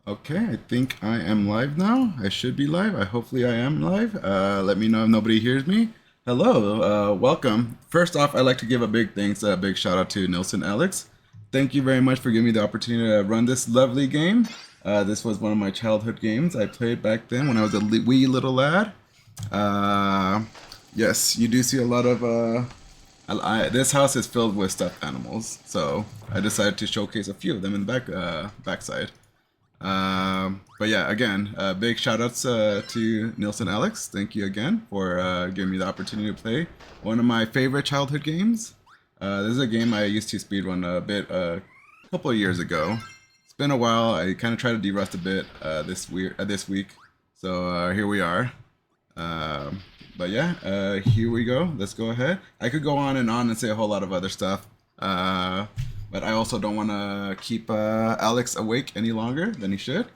Okay, I think I am live now. I should be live. Hopefully I am live. Let me know if nobody hears me. Hello, welcome. First off, I'd like to give a big thanks, a big shout out to Nilson Alex. Thank you very much for giving me the opportunity to run this lovely game. This was one of my childhood games. I played back then when I was a wee little lad. Uh, yes, you do see a lot of. This house is filled with stuffed animals, so I decided to showcase a few of them in the backside. But yeah, again, big shout outs to Nilson Alex. Thank you again for giving me the opportunity to play one of my favorite childhood games. This is a game I used to speedrun a couple of years ago. It's been a while. I kind of tried to de-rust a bit this week, so here we are. But yeah, here we go. Let's go ahead. I could go on and say a whole lot of other stuff. But I also don't want to keep Alex awake any longer than he should.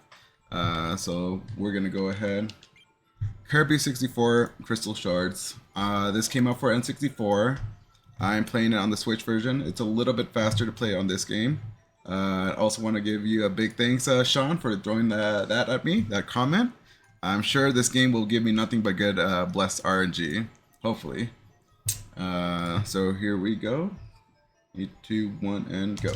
So we're going to go ahead. Kirby 64 Crystal Shards. This came out for N64. I'm playing it on the Switch version. It's a little bit faster to play on this game. I also want to give you a big thanks, Sean, for throwing that at me, that comment. I'm sure this game will give me nothing but good blessed RNG, hopefully. So here we go. 3, 2, 1, and go.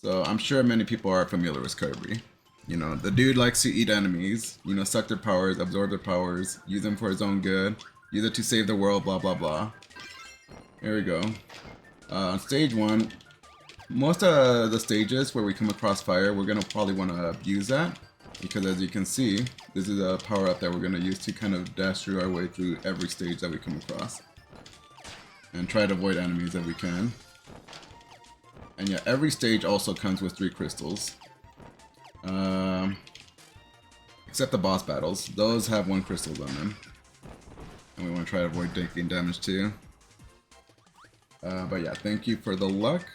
So I'm sure many people are familiar with Kirby. You know, the dude likes to eat enemies, you know, suck their powers, absorb their powers, use them for his own good, use it to save the world, blah blah blah. Here we go. On stage 1, most of the stages where we come across fire, we're going to probably want to abuse that. Because as you can see, this is a power up that we're going to use to kind of dash through our way through every stage that we come across. And try to avoid enemies if we can. And yeah, every stage also comes with 3 crystals. Except the boss battles. Those have 1 crystal on them. And we want to try to avoid taking damage too. But yeah, thank you for the luck.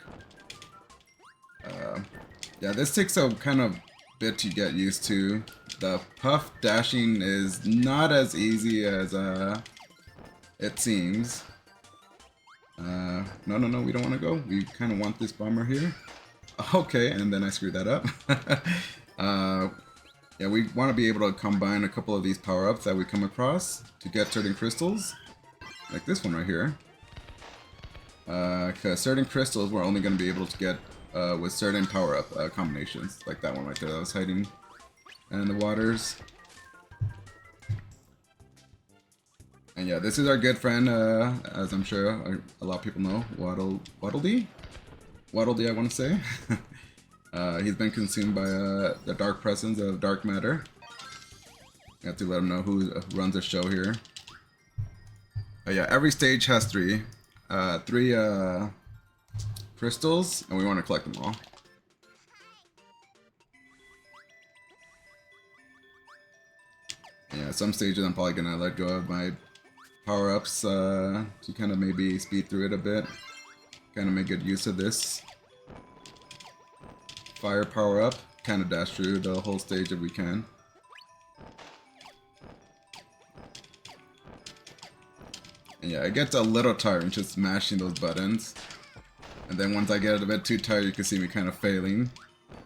Yeah, this takes a kind of bit to get used to. The puff dashing is not as easy as it seems. No, we don't want to go. We kind of want this bomber here. Okay, and then I screwed that up. Yeah, we want to be able to combine a couple of these power-ups that we come across to get certain crystals. Like this one right here. Because certain crystals we're only going to be able to get with certain power-up combinations. Like that one right there that was hiding in the waters. And yeah, this is our good friend, as I'm sure a lot of people know, Waddle Dee, I want to say. He's been consumed by the dark presence of dark matter. I have to let him know who runs the show here. Yeah, every stage has 3 crystals, and we want to collect them all. Yeah, some stages I'm probably gonna let go of my power-ups to kind of maybe speed through it a bit. Kind of make good use of this. Fire power-up, kind of dash through the whole stage if we can. And yeah, it gets a little tiring just mashing those buttons. And then once I get a bit too tired, you can see me kind of failing.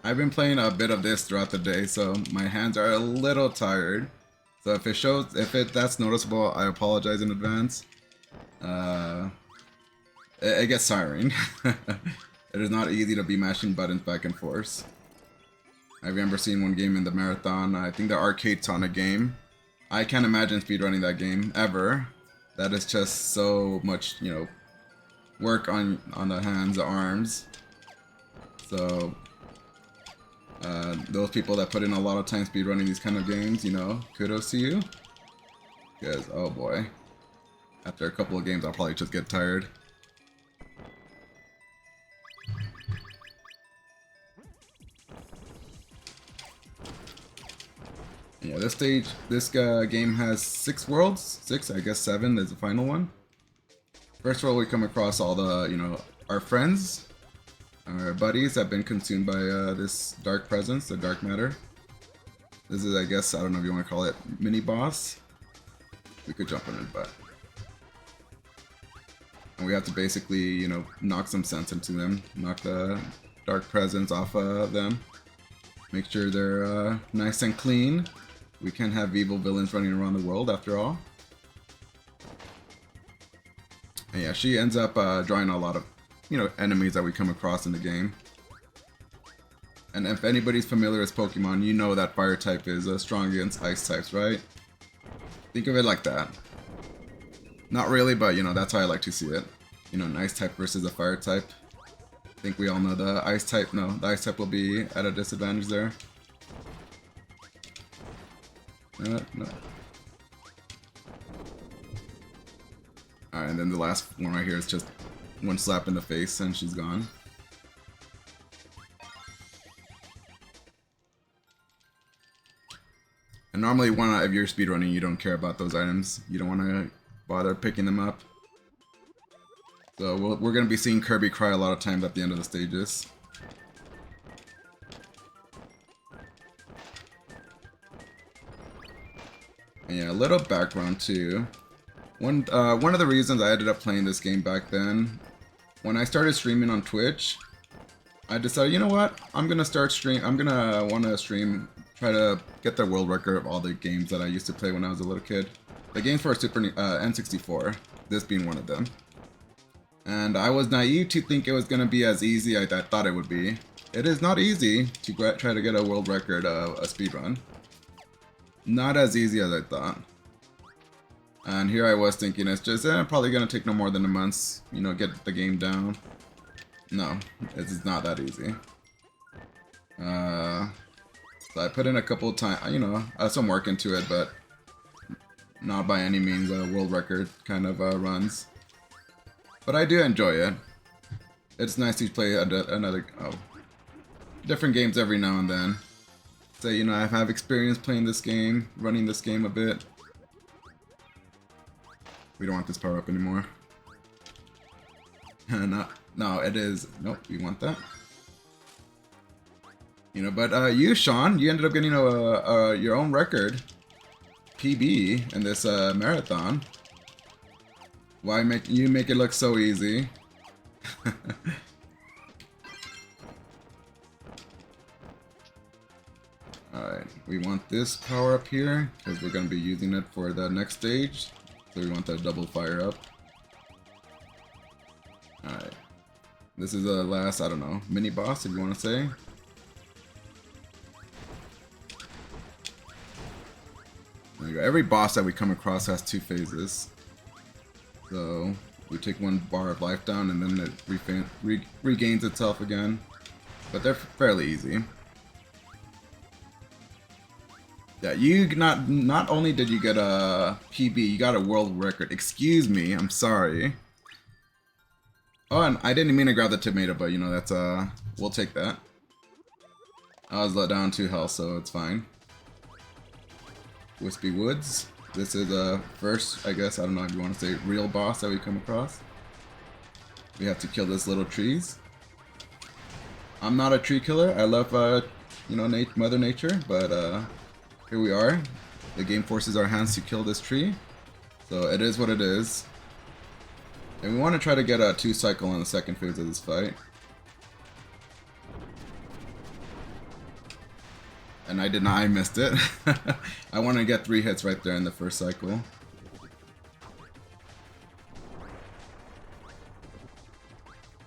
I've been playing a bit of this throughout the day, so my hands are a little tired. So if that's noticeable, I apologize in advance. It gets tiring. It is not easy to be mashing buttons back and forth. I remember seeing one game in the marathon, I think the arcade Sonic game. I can't imagine speedrunning that game, ever. That is just so much, you know, work on the hands, the arms. So, those people that put in a lot of time speedrunning these kind of games, you know, kudos to you. Because, oh boy, after a couple of games I'll probably just get tired. Yeah, this game has 6 worlds. 6, I guess 7 is the final one. First world we come across all the, you know, our friends, our buddies have been consumed by this dark presence, the dark matter. This is, I guess, I don't know if you want to call it mini boss. We could jump in it, but and we have to basically, you know, knock some sense into them, knock the dark presence off of them. Make sure they're nice and clean. We can't have evil villains running around the world after all. And yeah, she ends up drawing a lot of, enemies that we come across in the game. And if anybody's familiar with Pokemon, you know that fire type is strong against ice types, right? Think of it like that. Not really, but that's how I like to see it. An ice type versus a fire type. I think we all know the ice type. No, the ice type will be at a disadvantage there. No. Alright, and then the last one right here is just one slap in the face and she's gone. And normally if you're speedrunning, you don't care about those items. You don't want to bother picking them up. So we're going to be seeing Kirby cry a lot of times at the end of the stages. And yeah, a little background too. One of the reasons I ended up playing this game back then, when I started streaming on Twitch, I decided, you know what, I'm gonna want to stream, try to get the world record of all the games that I used to play when I was a little kid. The games for N64, this being one of them. And I was naive to think it was gonna be as easy as I thought it would be. It is not easy to try to get a world record of a speedrun. Not as easy as I thought. And here I was thinking it's just probably gonna take no more than a month, get the game down. No, it's not that easy. So I put in a couple of times, some work into it, but not by any means a world record kind of runs. But I do enjoy it. It's nice to play different games every now and then. Say, I have experience playing this game, running this game a bit. We don't want this power up anymore. No, it is. Nope, we want that. But you, Sean, you ended up getting your own record, PB, in this marathon. Why make it look so easy? Alright, we want this power up here, because we're going to be using it for the next stage. So we want that double fire up. Alright. This is the last, I don't know, mini boss if you want to say. There you go. Every boss that we come across has two phases. So we take one bar of life down and then it regains itself again. But they're fairly easy. Yeah, you not only did you get a PB, you got a world record. Excuse me, I'm sorry. Oh, and I didn't mean to grab the tomato, but that's we'll take that. I was let down 2 health, so it's fine. Wispy Woods. This is the first, I guess, I don't know if you want to say real boss that we come across. We have to kill this little trees. I'm not a tree killer. I love Mother Nature, but here we are. The game forces our hands to kill this tree. So it is what it is. And we want to try to get a 2 cycle on the second phase of this fight. And I missed it. I want to get 3 hits right there in the first cycle.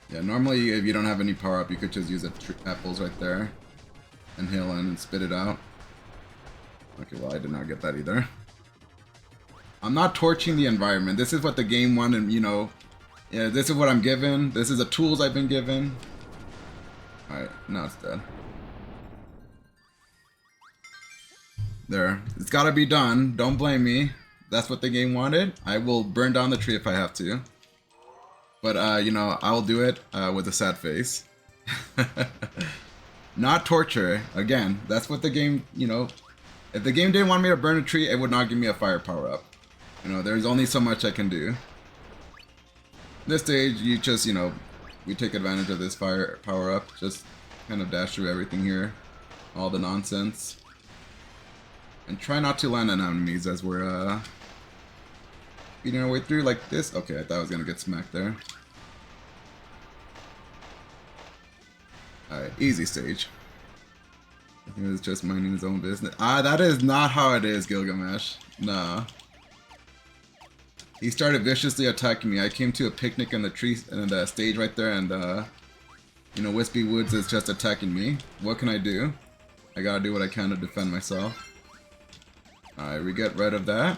Yeah, normally if you don't have any power up, you could just use apples right there. Inhale and spit it out. Okay, well I did not get that either. I'm not torching the environment. This is what the game wanted, yeah, this is what I'm given. This is the tools I've been given. Alright, now it's dead. There. It's gotta be done. Don't blame me. That's what the game wanted. I will burn down the tree if I have to. But, I'll do it with a sad face. Not torture. Again, that's what the game, if the game didn't want me to burn a tree, it would not give me a fire power up. There's only so much I can do. This stage, you just, we take advantage of this fire power up. Just kind of dash through everything here. All the nonsense. And try not to land on enemies as we're beating our way through like this. Okay, I thought I was going to get smacked there. Alright, easy stage. He was just minding his own business. Ah, that is not how it is, Gilgamesh. Nah. He started viciously attacking me. I came to a picnic in the tree in the stage right there, and you know, Wispy Woods is just attacking me. What can I do? I gotta do what I can to defend myself. Alright, we get rid of that.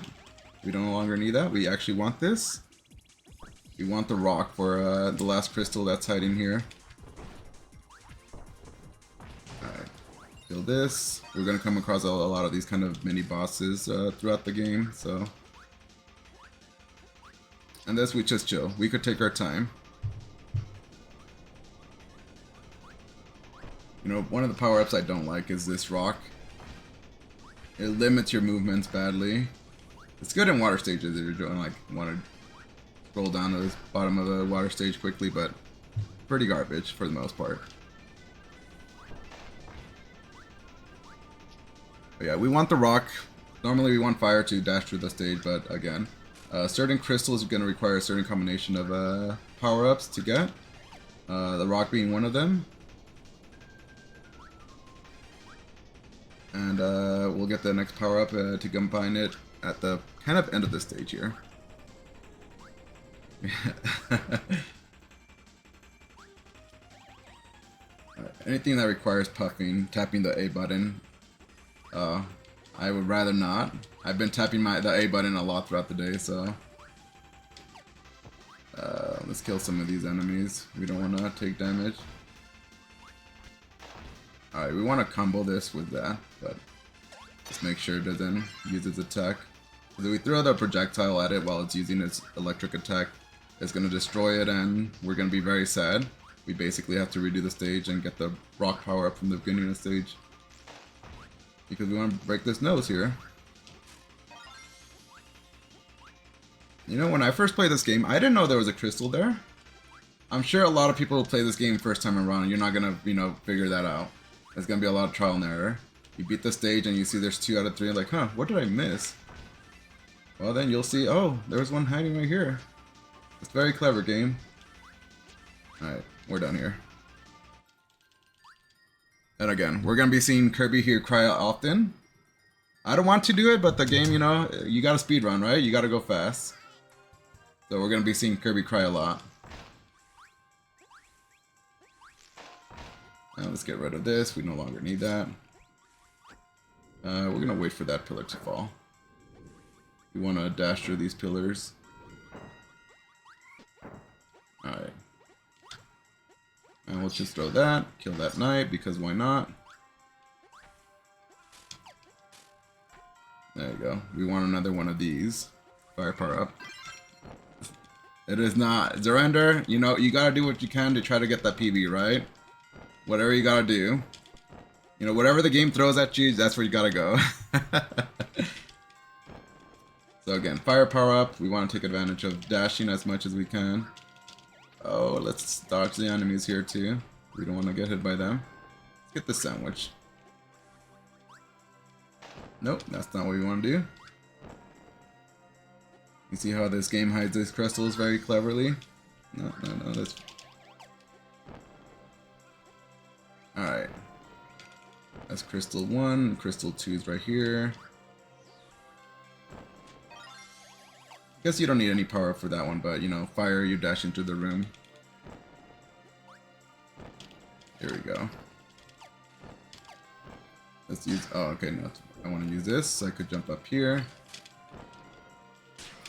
We no longer need that. We actually want this. We want the rock for the last crystal that's hiding here. Alright, kill this. We're gonna come across a lot of these kind of mini bosses throughout the game, so. And this we just chill. We could take our time. You know, one of the power-ups I don't like is this rock. It limits your movements badly. It's good in water stages if you're doing like want to scroll down to the bottom of the water stage quickly, but pretty garbage for the most part. But yeah, we want the rock. Normally we want fire to dash through the stage, but again, certain crystals are going to require a certain combination of power-ups to get. The rock being one of them. And we'll get the next power-up to combine it at the kind of end of the stage here. Anything that requires puffing, tapping the A button, I would rather not. I've been tapping the A button a lot throughout the day, so let's kill some of these enemies. We don't want to take damage. Alright, we want to combo this with that, but just make sure it doesn't use its attack. Because if we throw the projectile at it while it's using its electric attack, it's going to destroy it and we're going to be very sad. We basically have to redo the stage and get the rock power up from the beginning of the stage. Because we want to break this nose here. You know, when I first played this game, I didn't know there was a crystal there. I'm sure a lot of people will play this game first time around and you're not going to, you know, figure that out. There's going to be a lot of trial and error. You beat the stage and you see there's 2 out of 3, like, huh, what did I miss? Well, then you'll see, oh, there's one hiding right here. It's very clever, game. Alright, we're done here. And again, we're going to be seeing Kirby here cry out often. I don't want to do it, but the game, you know, you got to speedrun, right? You got to go fast. So we're going to be seeing Kirby cry a lot. Now let's get rid of this. We no longer need that. We're going to wait for that pillar to fall. We want to dash through these pillars. Alright. And let's just throw that. Kill that knight, because why not? There you go. We want another one of these. Fire power up. It is not. Surrender, you know, you gotta do what you can to try to get that PB, right? Whatever you gotta do. You know, whatever the game throws at you, that's where you gotta go. So again, fire power up. We want to take advantage of dashing as much as we can. Oh, let's dodge the enemies here too. We don't want to get hit by them. Let's get the sandwich. Nope, that's not what we want to do. You see how this game hides these crystals very cleverly? No, that's... Alright. That's crystal 1, crystal 2 is right here. Guess you don't need any power for that one, but you know, fire, you dash into the room. Here we go. Let's use, oh okay, no, I want to use this, so I could jump up here.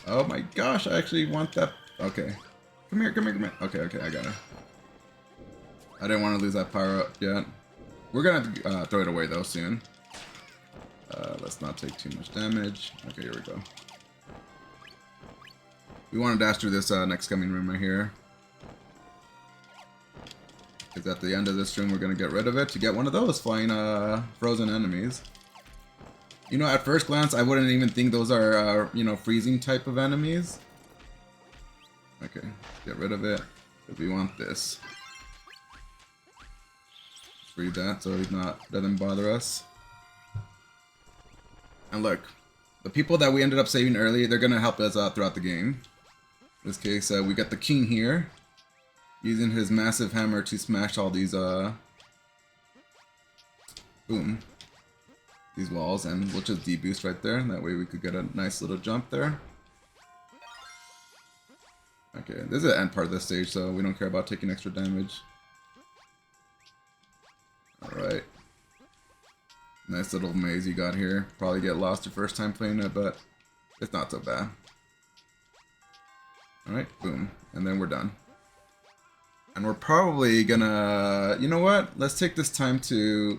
Oh my gosh, I actually want that, okay. Come here. Okay, I got it. I didn't want to lose that power up yet. We're gonna throw it away though soon. Let's not take too much damage. Okay, here we go. We want to dash through this next coming room right here. Because at the end of this room, we're going to get rid of it to get one of those flying frozen enemies. You know, at first glance, I wouldn't even think those are, you know, freezing type of enemies. Okay, get rid of it. Because we want this. Free that so he's not, doesn't bother us. And look, the people that we ended up saving early, they're going to help us out throughout the game. In this case, we got the king here, using his massive hammer to smash all these Boom. These walls, and we'll just deboost right there. That way we could get a nice little jump there. Okay, this is the end part of the stage, so we don't care about taking extra damage. Alright. Nice little maze you got here. Probably get lost your first time playing it, but it's not so bad. Alright, boom. And then we're done. And we're probably gonna... You know what? Let's take this time to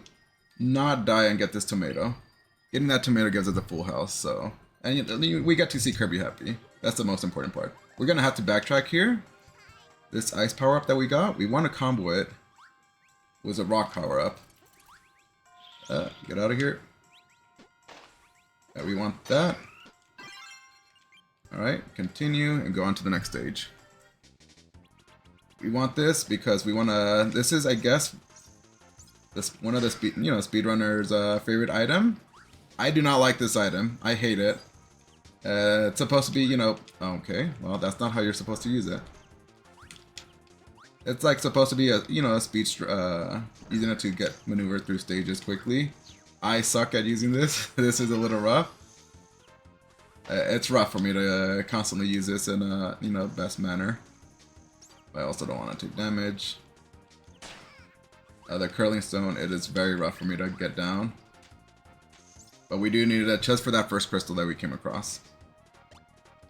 not die and get this tomato. Getting that tomato gives us a full house, so... And we get to see Kirby happy. That's the most important part. We're gonna have to backtrack here. This ice power-up that we got, we want to combo it. It was a rock power-up. Get out of here. Yeah, we want that. Alright, continue and go on to the next stage. We want this because we want to... This is, I guess, one of the speedrunners' favorite item. I do not like this item. I hate it. It's supposed to be, you know... Okay, well, that's not how you're supposed to use it. It's like supposed to be a, you know, a speed, using it to get maneuver through stages quickly. I suck at using this. This is a little rough. It's rough for me to constantly use this in a, you know, best manner. But I also don't want to take damage. The curling stone, it is very rough for me to get down. But we do need it just for that first crystal that we came across.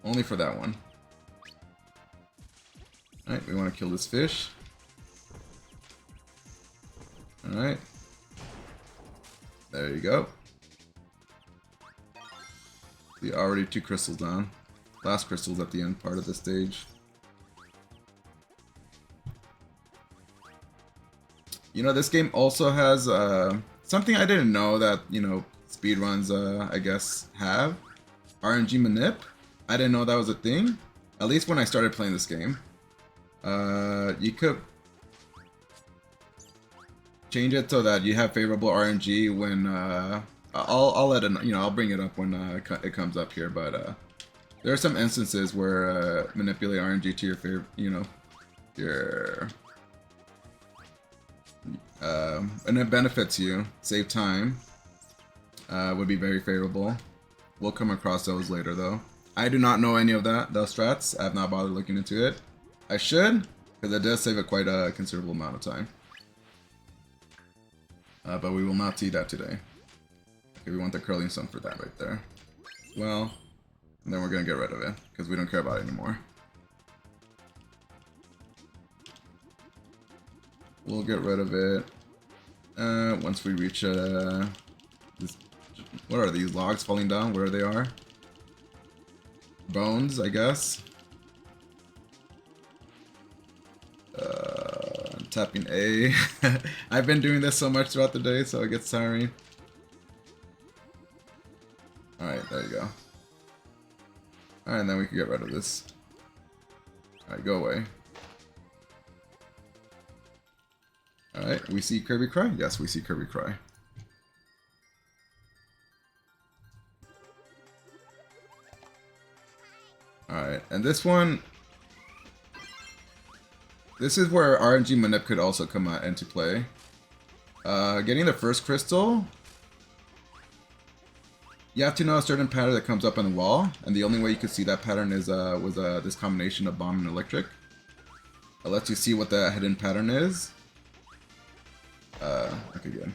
Only for that one. Alright, we want to kill this fish. Alright. There you go. We already 2 crystals down. Last crystal's at the end part of the stage. You know, this game also has something I didn't know that, you know, speedruns, I guess, have. RNG manip. I didn't know that was a thing. At least when I started playing this game. You could change it so that you have favorable RNG when I'll let it, you know, I'll bring it up when it comes up here, but there are some instances where manipulate RNG to your favorite, you know, your and it benefits you, save time, would be very favorable. We'll come across those later though. I do not know any of those strats. I have not bothered looking into it. I should, because it does save a quite a considerable amount of time. But we will not see that today. Okay, we want the curling stone for that right there. Well, and then we're going to get rid of it, because we don't care about it anymore. We'll get rid of it once we reach this, what are these logs falling down? Where they are? Bones, I guess. Tapping A. I've been doing this so much throughout the day, so it gets tiring. Alright, there you go. Alright, and then we can get rid of this. Alright, go away. Alright, we see Kirby cry? Yes, we see Kirby cry. Alright, and this one... This is where RNG manip could also come into play. Getting the first crystal... You have to know a certain pattern that comes up on the wall, and the only way you could see that pattern is with this combination of bomb and electric. It lets you see what the hidden pattern is. Okay, good.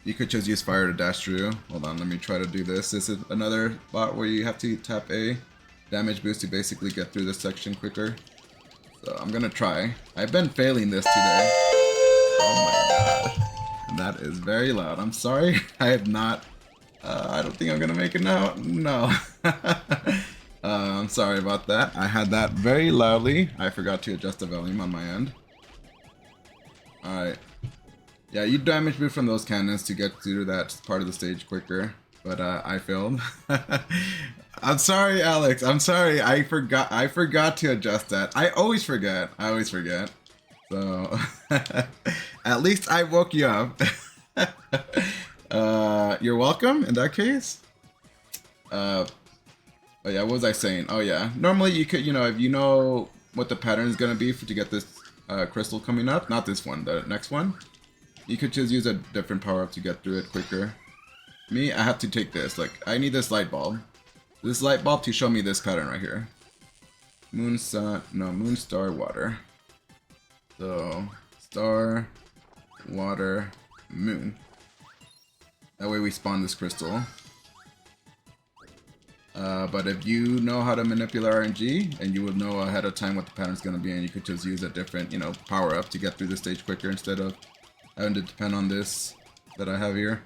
You could just use fire to dash through. Hold on, let me try to do this. This is another spot where you have to tap A. Damage boost to basically get through this section quicker. So I'm gonna try. I've been failing this today. Oh my god. And that is very loud. I'm sorry. I have not... I don't think I'm gonna make it now. No. I'm sorry about that. I had that very loudly. I forgot to adjust the volume on my end. Alright. Yeah, you damage boost from those cannons to get through that part of the stage quicker. But I failed. I'm sorry, Alex. I'm sorry. I forgot to adjust that. I always forget. So at least I woke you up. You're welcome in that case. But yeah, what was I saying? Oh yeah. Normally you could, you know, if you know what the pattern is gonna be to get this crystal coming up, not this one, the next one. You could just use a different power-up to get through it quicker. Me, I have to take this. Like, I need this light bulb. This light bulb to show me this pattern right here. Moon, sun, no, moon, star, water. So, star, water, moon. That way we spawn this crystal. But if you know how to manipulate RNG, and you would know ahead of time what the pattern's going to be, and you could just use a different, you know, power-up to get through the stage quicker instead of having to depend on this that I have here.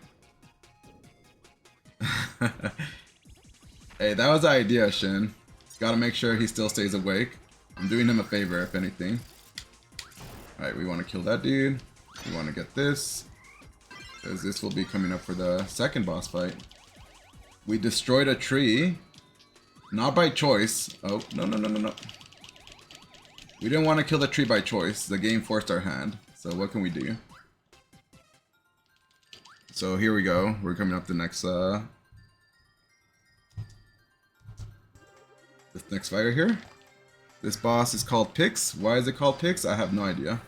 Hey, that was the idea, Shin. Gotta make sure he still stays awake. I'm doing him a favor, if anything. Alright, we want to kill that dude. We want to get this. Because this will be coming up for the second boss fight. We destroyed a tree. Not by choice. Oh, no, no, no, no, no. We didn't want to kill the tree by choice. The game forced our hand. So what can we do? So here we go. We're coming up the next, this next fighter here. This boss is called Pix. Why is it called Pix? I have no idea.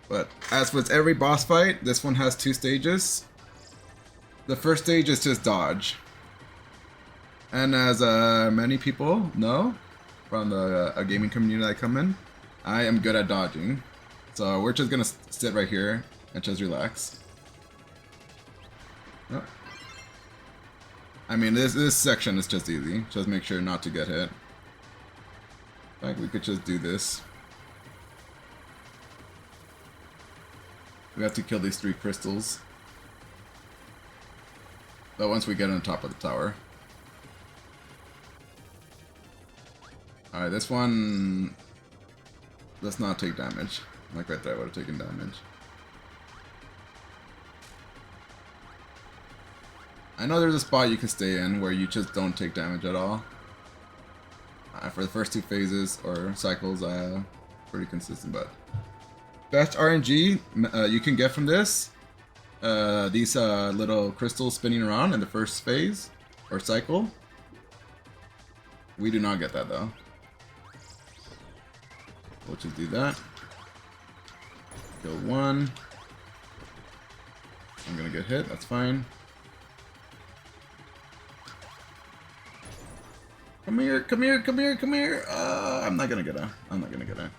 But as with every boss fight, this one has 2 stages. The first stage is just dodge. And as many people know from the gaming community that I come in, I am good at dodging. So we're just gonna sit right here and just relax. Oh. I mean, this section is just easy. Just make sure not to get hit. Like, we could just do this. We have to kill these 3 crystals. But once we get on top of the tower. Alright, this one... Let's not take damage. Like right there, I would have taken damage. I know there's a spot you can stay in where you just don't take damage at all. For the first 2 phases or cycles, pretty consistent, but... Best RNG you can get from this, these little crystals spinning around in the first phase or cycle. We do not get that though. We'll just do that. Kill 1. I'm gonna get hit, that's fine. Come here, come here, come here, come here! I'm not gonna get her. I'm not gonna get her.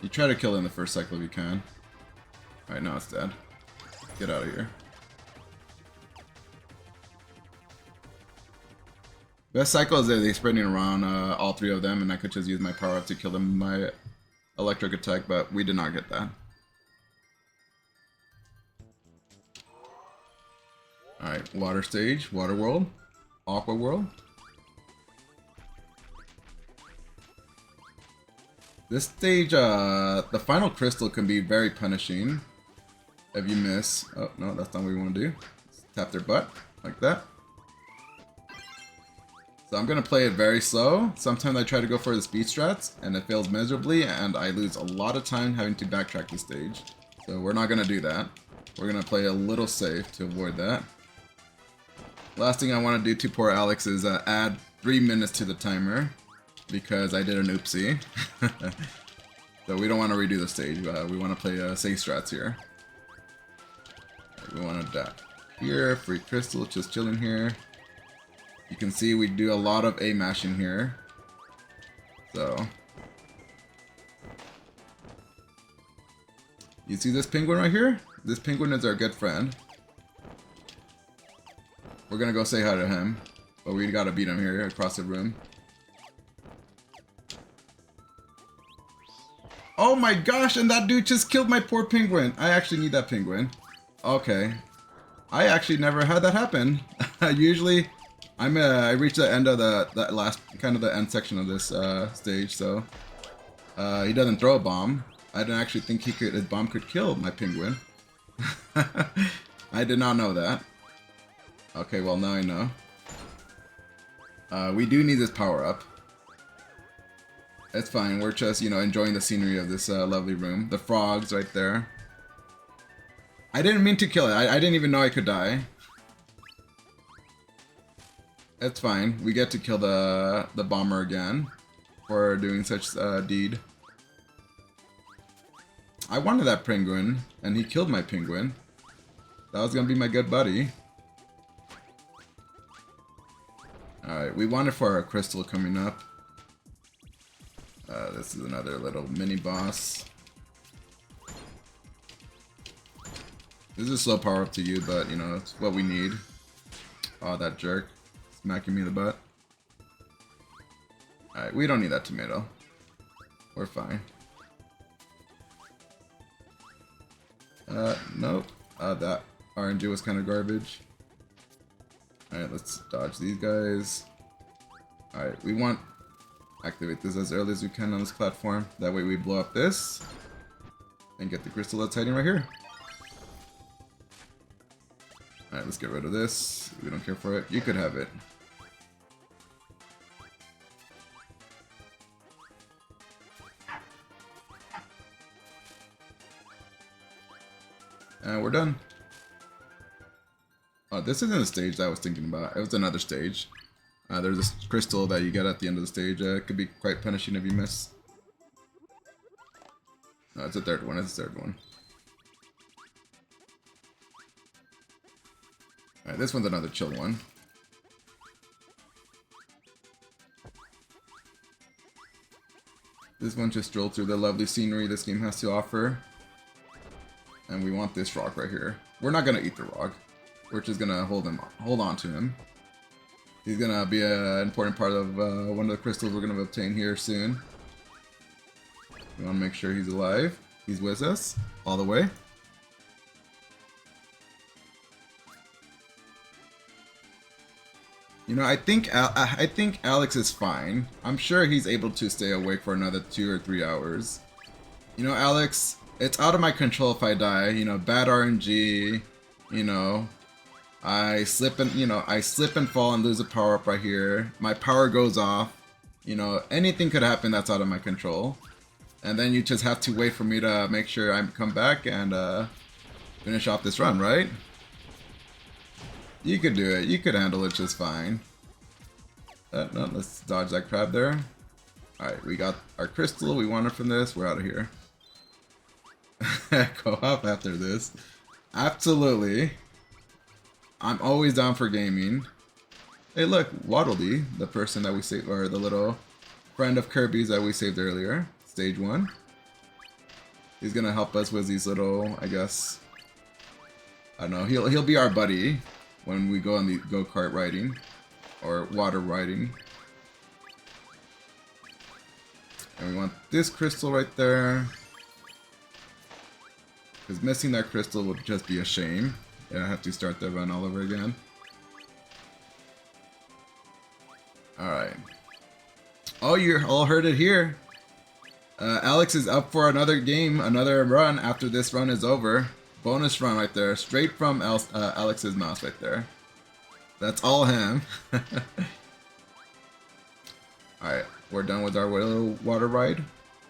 You try to kill it in the first cycle if you can. Alright, now it's dead. Get out of here. Best cycle is they're spreading around all 3 of them, and I could just use my power up to kill them with my electric attack, but we did not get that. Alright, water stage, water world, aqua world. This stage, the final crystal can be very punishing if you miss. Oh, no, that's not what we want to do. Just tap their butt, like that. So I'm going to play it very slow. Sometimes I try to go for the speed strats, and it fails miserably, and I lose a lot of time having to backtrack the stage. So we're not going to do that. We're going to play a little safe to avoid that. Last thing I want to do to poor Alex is add 3 minutes to the timer. Because I did an oopsie. So we don't want to redo the stage. We want to play safe strats here. We want to adapt here. Free crystal, just chilling here. You can see we do a lot of A mashing here. So. You see this penguin right here? This penguin is our good friend. We're gonna go say hi to him. But we gotta beat him here across the room. Oh my gosh, and that dude just killed my poor penguin. I actually need that penguin. Okay. I actually never had that happen. Usually, I reached the end of the last, kind of the end section of this stage, so he doesn't throw a bomb. I didn't actually think his bomb could kill my penguin. I did not know that. Okay, well now I know. We do need this power up. It's fine, we're just, you know, enjoying the scenery of this lovely room. The frogs right there. I didn't mean to kill it. I didn't even know I could die. It's fine. We get to kill the bomber again for doing such a deed. I wanted that penguin, and he killed my penguin. That was gonna be my good buddy. Alright, we want it for our crystal coming up. This is another little mini boss. This is a slow power up to you, but you know, it's what we need. Oh, that jerk. Smacking me in the butt. Alright, we don't need that tomato. We're fine. Nope. That RNG was kind of garbage. Alright, let's dodge these guys. Alright, we want activate this as early as we can on this platform. That way we blow up this and get the crystal that's hiding right here. Alright, let's get rid of this. We don't care for it. You could have it. And we're done. Oh, this isn't a stage that I was thinking about. It was another stage. There's this crystal that you get at the end of the stage. It could be quite punishing if you miss. No, it's the third one. It's the third one. Alright, this one's another chill one. This one just strolled through the lovely scenery this game has to offer. And we want this rock right here. We're not gonna eat the rock. We're just gonna hold on to him. He's gonna be an important part of one of the crystals we're gonna obtain here soon. We wanna make sure he's alive. He's with us all the way. You know, I think Alex is fine. I'm sure he's able to stay awake for another 2 or 3 hours. You know, Alex, it's out of my control if I die. You know, bad RNG. You know, I slip and fall and lose a power up right here. My power goes off. You know, anything could happen that's out of my control. And then you just have to wait for me to make sure I come back and finish off this run, right? You could do it. You could handle it just fine. No, let's dodge that crab there. Alright, we got our crystal. We want it from this. We're out of here. Co-op after this. Absolutely. I'm always down for gaming. Hey look, Waddle Dee, the person that we saved, or the little friend of Kirby's that we saved earlier. Stage 1. He's gonna help us with these little, I guess, I don't know, he'll be our buddy when we go on the go-kart riding or water riding. And we want this crystal right there, because missing that crystal would just be a shame. Yeah, I have to start the run all over again. Alright. Oh, you all heard it here. Alex is up for another game, another run after this run is over. Bonus run right there, straight from Alex's mouse right there. That's all him. Alright, we're done with our little water ride.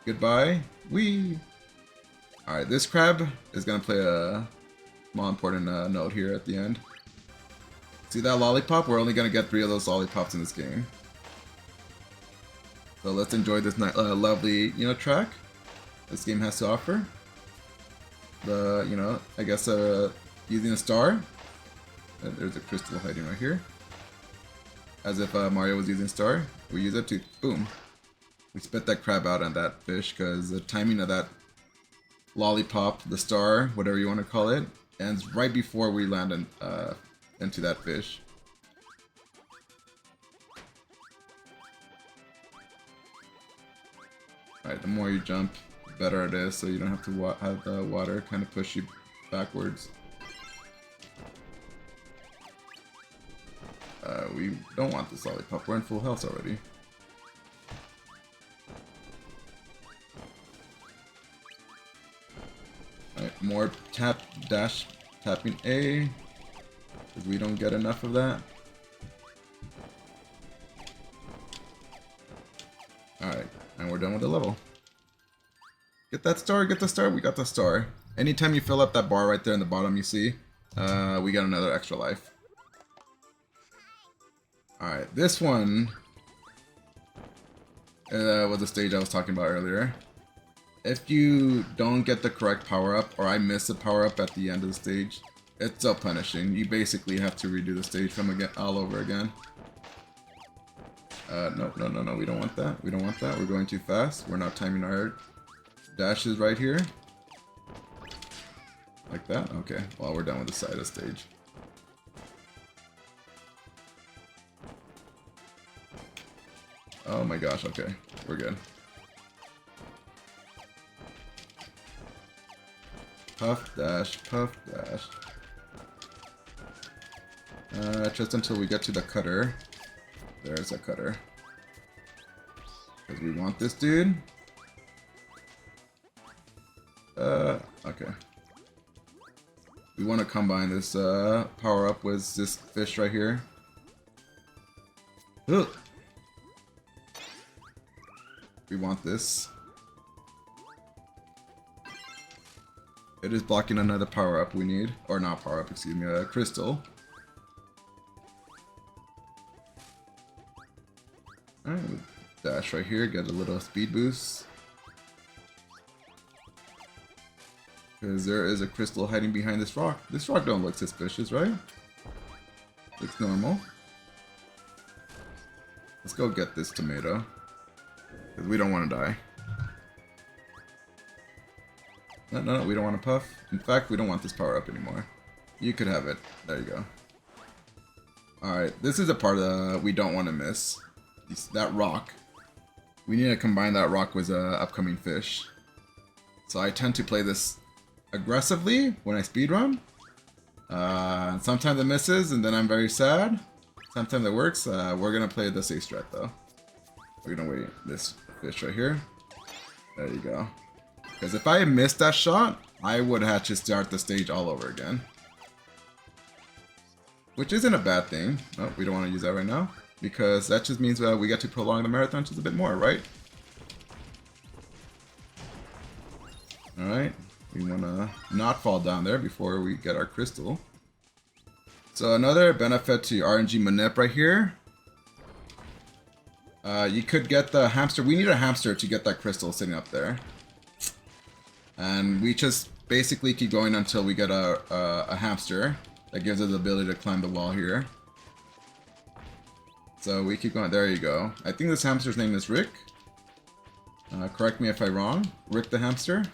Goodbye. Whee! Alright, this crab is going to play a small important note here at the end. See that lollipop? We're only going to get 3 of those lollipops in this game. So let's enjoy this lovely, you know, track this game has to offer. The, you know, I guess using a star. There's a crystal hiding right here. As if Mario was using a star. We use it to, boom. We spit that crab out on that fish because the timing of that lollipop, the star, whatever you want to call it, ends right before we land into that fish. Alright, the more you jump, the better it is, so you don't have to have the water kind of push you backwards. We don't want this lollipop, we're in full health already. Alright, more tapping A, because we don't get enough of that. Alright, and we're done with the level. Get that star, get the star, we got the star. Anytime you fill up that bar right there in the bottom you see, we got another extra life. Alright, this one was the stage I was talking about earlier. If you don't get the correct power-up, or I miss a power-up at the end of the stage, it's still punishing. You basically have to redo the stage from again, all over again. No, no, no, no, we don't want that. We don't want that. We're going too fast. We're not timing our dashes right here. Like that? Okay. Well, we're done with the side of the stage. Oh my gosh, okay. We're good. Puff, dash, puff, dash. Just until we get to the cutter. There's a cutter. Because we want this dude. Okay. We want to combine this power up with this fish right here. Ugh. We want this. It is blocking another power up we need. Or not power up, excuse me, a crystal. Alright, dash right here, get a little speed boost. Because there is a crystal hiding behind this rock. This rock don't look suspicious, right? Looks normal. Let's go get this tomato. Because we don't want to die. No, no, no, we don't want to puff. In fact, we don't want this power up anymore. You could have it. There you go. Alright, this is a part we don't want to miss. That rock. We need to combine that rock with an upcoming fish. So I tend to play this aggressively when I speedrun. Sometimes it misses and then I'm very sad. Sometimes it works. We're going to play the safe strat though. We're going to wait this fish right here. There you go. Because if I had missed that shot, I would have to start the stage all over again. Which isn't a bad thing. Oh, we don't want to use that right now. Because that just means we get to prolong the marathon just a bit more, right? Alright. We want to not fall down there before we get our crystal. So another benefit to RNG manip right here. You could get the hamster. We need a hamster to get that crystal sitting up there. And we just basically keep going until we get a hamster. That gives us the ability to climb the wall here. So we keep going. There you go. I think this hamster's name is Rick. Correct me if I'm wrong. Rick the hamster.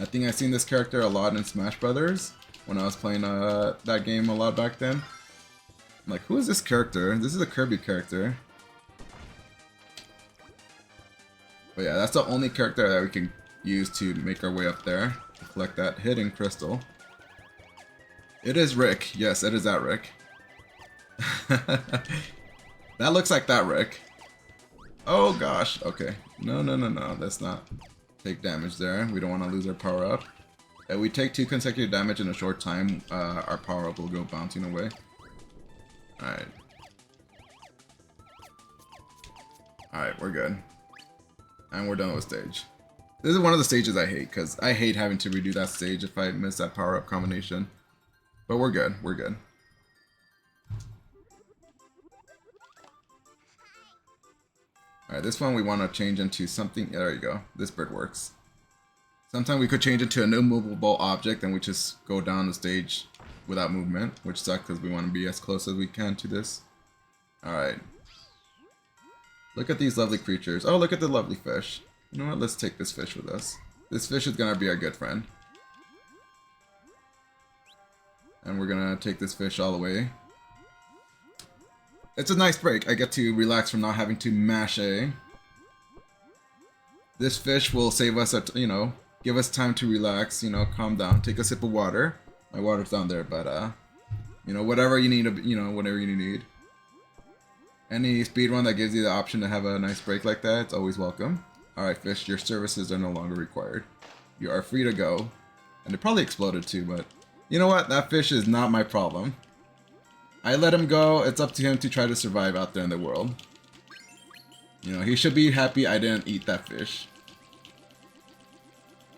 I think I've seen this character a lot in Smash Brothers when I was playing that game a lot back then. I'm like, who is this character? This is a Kirby character. But yeah, that's the only character that we can use to make our way up there. To collect that hidden crystal. It is Rick. Yes, it is that Rick. That looks like that Rick. Oh gosh, okay. No, no, no, no, let's not take damage there. We don't want to lose our power up. If we take 2 consecutive damage in a short time, our power up will go bouncing away. Alright. Alright, we're good. And we're done with stage. This is one of the stages I hate, because I hate having to redo that stage if I miss that power up combination. But we're good, we're good. Alright, this one we want to change into something. Yeah, there you go. This bird works. Sometimes we could change it to an immovable object and we just go down the stage without movement, which sucks because we want to be as close as we can to this. Alright. Look at these lovely creatures. Oh, look at the lovely fish. You know what? Let's take this fish with us. This fish is going to be our good friend. And we're going to take this fish all the way. It's a nice break. I get to relax from not having to mash A. This fish will save us, give us time to relax, calm down, take a sip of water. My water's down there, but, whatever you need, whatever you need. Any speedrun that gives you the option to have a nice break like that, it's always welcome. Alright, fish, your services are no longer required. You are free to go. And it probably exploded too, but you know what? That fish is not my problem. I let him go. It's up to him to try to survive out there in the world. He should be happy I didn't eat that fish.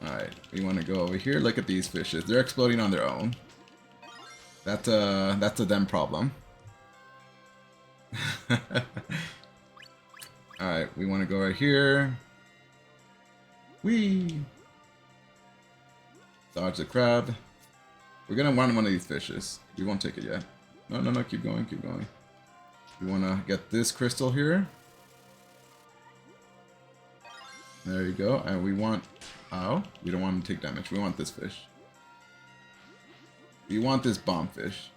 Alright, we want to go over here. Look at these fishes. They're exploding on their own. That's a them problem. Alright, we want to go right here. Whee! Dodge the crab. We're gonna want one of these fishes. We won't take it yet. No, no, no, keep going, keep going. We wanna get this crystal here. There you go, and we want... Oh, we don't want to take damage. We want this fish. We want this bomb fish.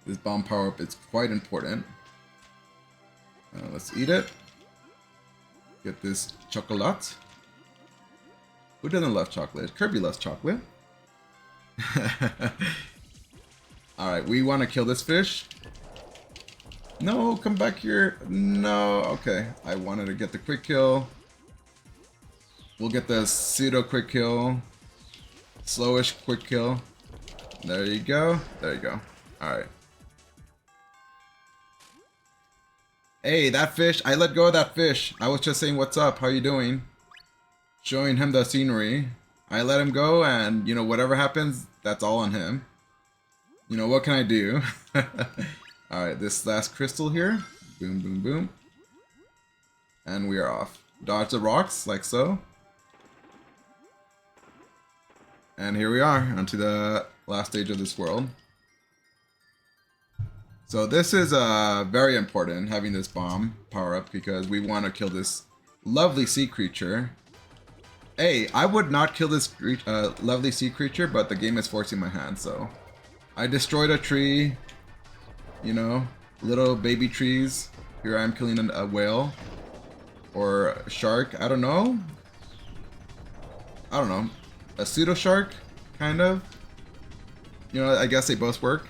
This bomb power-up is quite important. Let's eat it. Get this chocolate. Who doesn't love chocolate? Kirby loves chocolate. Alright, we want to kill this fish. No, come back here. No, okay. I wanted to get the quick kill. We'll get the pseudo quick kill. Slowish quick kill. There you go. There you go. Alright. Hey, that fish. I let go of that fish. I was just saying, what's up? How you doing? Showing him the scenery. I let him go, and, you know, whatever happens, that's all on him. You know, what can I do? Alright, this last crystal here. Boom, boom, boom. And we are off. Dodge the rocks, like so. And here we are, onto the last stage of this world. So this is very important, having this bomb power-up, because we want to kill this lovely sea creature. Hey, I would not kill this lovely sea creature, but the game is forcing my hand, so... I destroyed a tree, you know, little baby trees. Here I am killing a whale. Or a shark, I don't know. I don't know. A pseudo shark, kind of. You know, I guess they both work.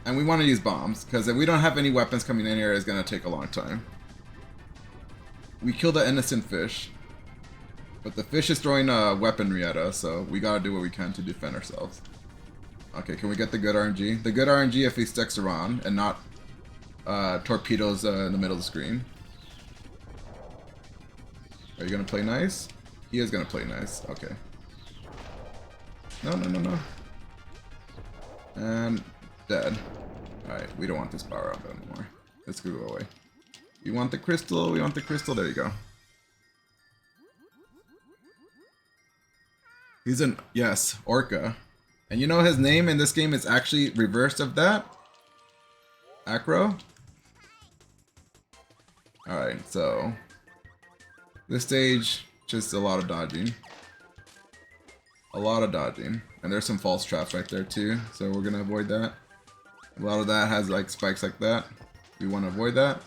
And we want to use bombs, because if we don't have any weapons coming in here, it's going to take a long time. We killed an innocent fish. But the fish is throwing weaponry at us, so we gotta do what we can to defend ourselves. Okay, can we get the good RNG? The good RNG if he sticks around and not torpedoes in the middle of the screen. Are you gonna play nice? He is gonna play nice. Okay. No, no, no, no. And dead. Alright, we don't want this power up anymore. Let's go away. We want the crystal, we want the crystal. There you go. He's an, yes, Orca. And you know his name in this game is actually reversed of that? Acro? Alright, so... this stage, just a lot of dodging. A lot of dodging. And there's some false traps right there too, so we're gonna avoid that. A lot of that has like spikes like that. We want to avoid that.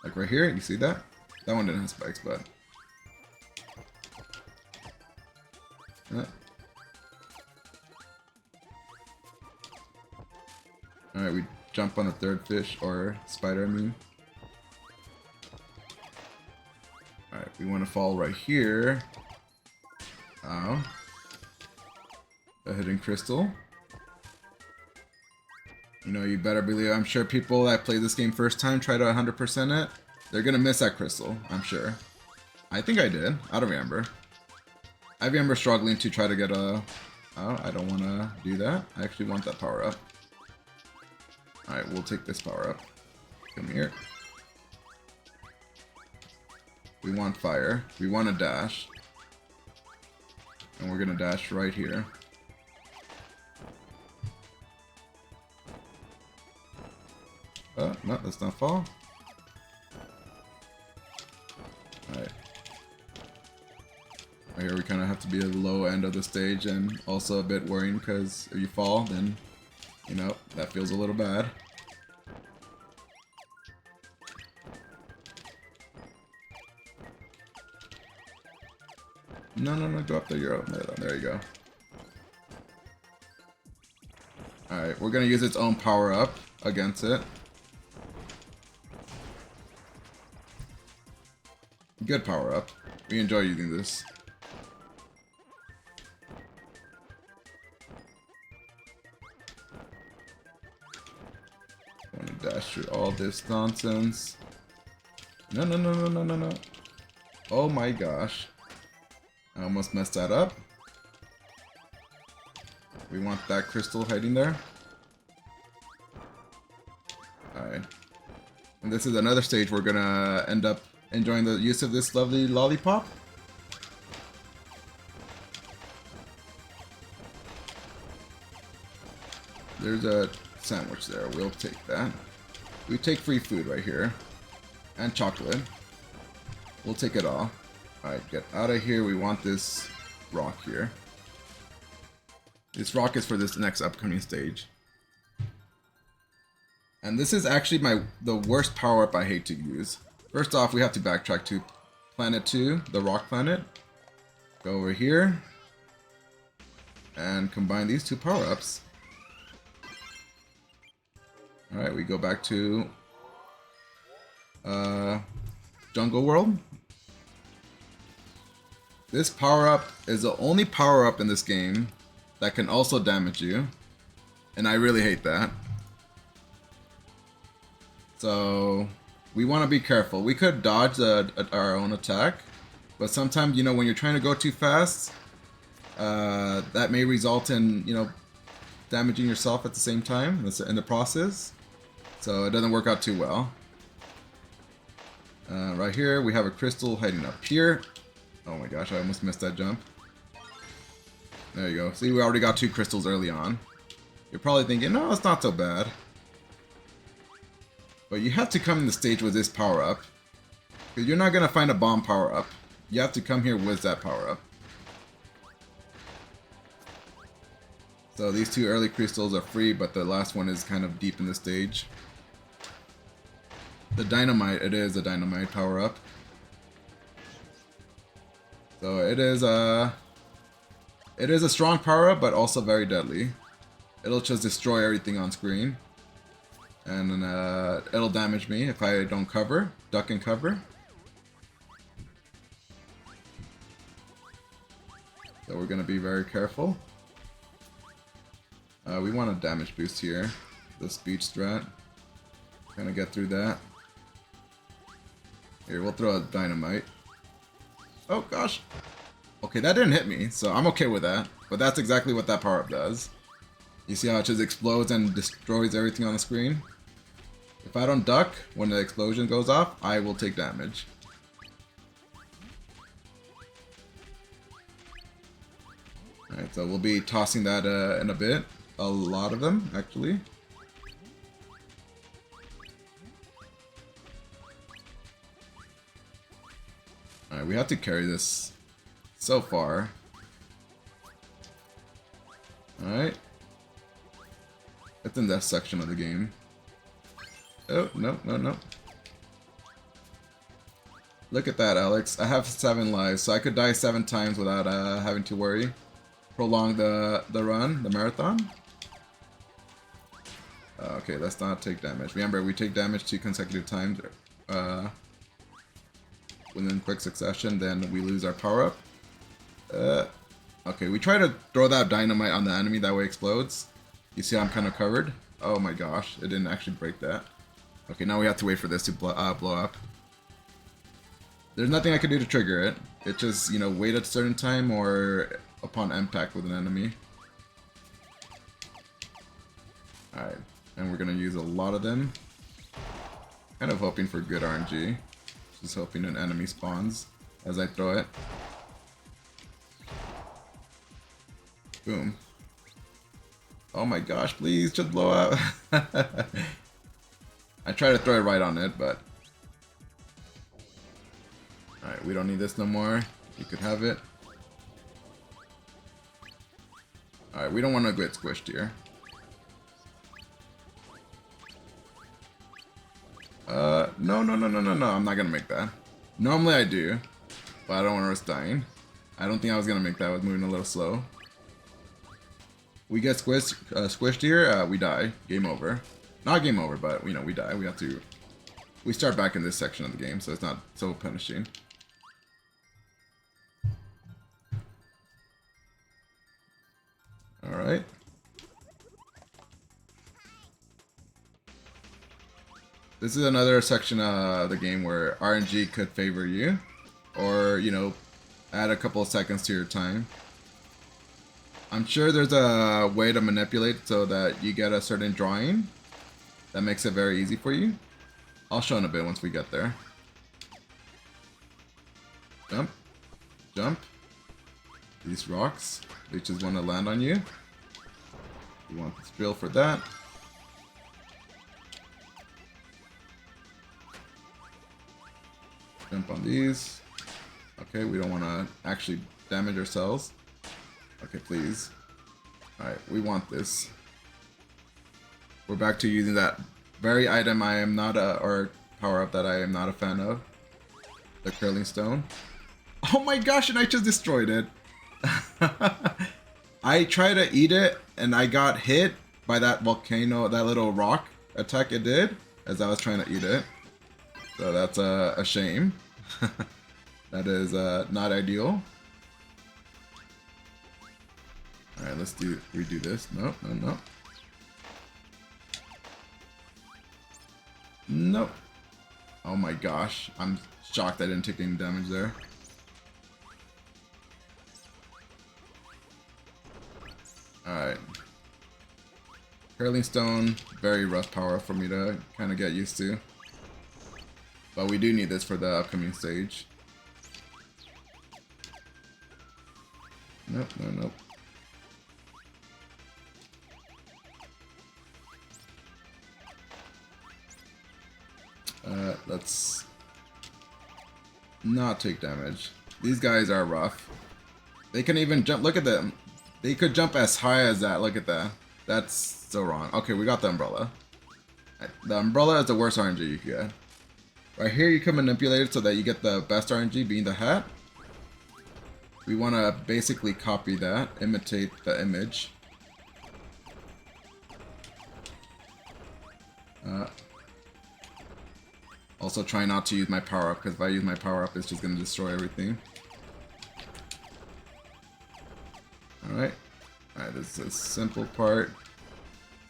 Like right here, you see that? That one didn't have spikes, but... Alright, we jump on the third fish, or spider, I mean. Alright, we want to fall right here. Ow. A hidden crystal. You know, you better believe, I'm sure people that play this game first time try to 100% it. They're gonna miss that crystal, I'm sure. I think I did. I don't remember. I remember struggling to try to get a... Oh, I don't want to do that. I actually want that power up. Alright, we'll take this power up. Come here. We want fire. We want a dash. And we're going to dash right here. Oh, no, let's not fall. Alright. Right here we kind of have to be at the low end of the stage, and also a bit worrying because if you fall, then, you know, that feels a little bad. No, no, no, go up there, you're up there, there you go. Alright, we're gonna use its own power up against it. Good power up. We enjoy using this. I'm gonna dash through all this nonsense. No, no, no, no, no, no, no. Oh my gosh. I almost messed that up. We want that crystal hiding there. Alright. And this is another stage we're gonna end up Enjoying the use of this lovely lollipop? There's a sandwich there. We'll take that. We take free food right here. And chocolate. We'll take it all. Alright, get out of here. We want this rock here. This rock is for this next upcoming stage. And this is actually the worst power-up I hate to use. First off, we have to backtrack to Planet 2, the rock planet. Go over here. And combine these two power-ups. Alright, we go back to Jungle World. This power-up is the only power-up in this game that can also damage you. And I really hate that. So we want to be careful. We could dodge our own attack. But sometimes, you know, when you're trying to go too fast, that may result in, you know, damaging yourself at the same time in the process. So it doesn't work out too well. Right here, we have a crystal hiding up here. Oh my gosh, I almost missed that jump. There you go. See, we already got 2 crystals early on. You're probably thinking, no, it's not so bad. But you have to come in the stage with this power-up. Because you're not going to find a bomb power-up. You have to come here with that power-up. So these 2 early crystals are free, but the last one is kind of deep in the stage. The dynamite, it is a dynamite power-up. So it is a strong power-up, but also very deadly. It'll just destroy everything on screen. And it'll damage me if I don't cover, duck and cover. So we're gonna be very careful. We want a damage boost here. The speed strat. Gonna get through that. Here, we'll throw a dynamite. Oh gosh. Okay, that didn't hit me, so I'm okay with that. But that's exactly what that power-up does. You see how it just explodes and destroys everything on the screen? If I don't duck when the explosion goes off, I will take damage. Alright, so we'll be tossing that in a bit. A lot of them, actually. Alright, we have to carry this so far. Alright. It's in that section of the game. Oh, no, no, no. Look at that, Alex. I have 7 lives, so I could die 7 times without having to worry. Prolong the run, the marathon. Okay, let's not take damage. Remember, we take damage 2 consecutive times within quick succession, then we lose our power-up. Okay, we try to throw that dynamite on the enemy, that way it explodes. You see how I'm kind of covered? Oh my gosh, it didn't actually break that. Okay, now we have to wait for this to blow up. There's nothing I can do to trigger it. It just, you know, wait at a certain time or upon impact with an enemy. Alright, and we're gonna use a lot of them. Kind of hoping for good RNG. Just hoping an enemy spawns as I throw it. Boom. Oh my gosh, please just blow up. I try to throw it right on it, but... Alright, we don't need this no more. You could have it. Alright, we don't want to get squished here. No, no, no, no, no, no. I'm not gonna make that. Normally I do, but I don't want to risk dying. I don't think I was gonna make that. I was moving a little slow. We get squished here, we die. Game over. Not game over, but, you know, we die. We have to... We start back in this section of the game, so it's not so punishing. Alright. This is another section of the game where RNG could favor you. Or, you know, add a couple of seconds to your time. I'm sure there's a way to manipulate so that you get a certain drawing that makes it very easy for you. I'll show in a bit once we get there. Jump. Jump. These rocks. They just want to land on you. You want this drill for that. Jump on these. Okay, we don't want to actually damage ourselves. Okay, please. Alright, we want this. We're back to using that very item I am not or power up that I am not a fan of. The curling stone. Oh my gosh, and I just destroyed it. I tried to eat it and I got hit by that volcano, that little rock attack it did as I was trying to eat it. So that's a shame. That is not ideal. Alright, let's redo this. Nope, no, no. Nope. Oh my gosh. I'm shocked I didn't take any damage there. Alright. Curling stone, very rough power for me to kind of get used to. But we do need this for the upcoming stage. Nope, no, nope. Let's not take damage. These guys are rough. They can even jump. Look at them. They could jump as high as that. Look at that. That's so wrong. Okay, we got the umbrella. The umbrella is the worst RNG you can get. Right here you can manipulate it so that you get the best RNG being the hat. We want to basically copy that, imitate the image. Also try not to use my power up, because if I use my power up it's just going to destroy everything. Alright. Alright, this is a simple part.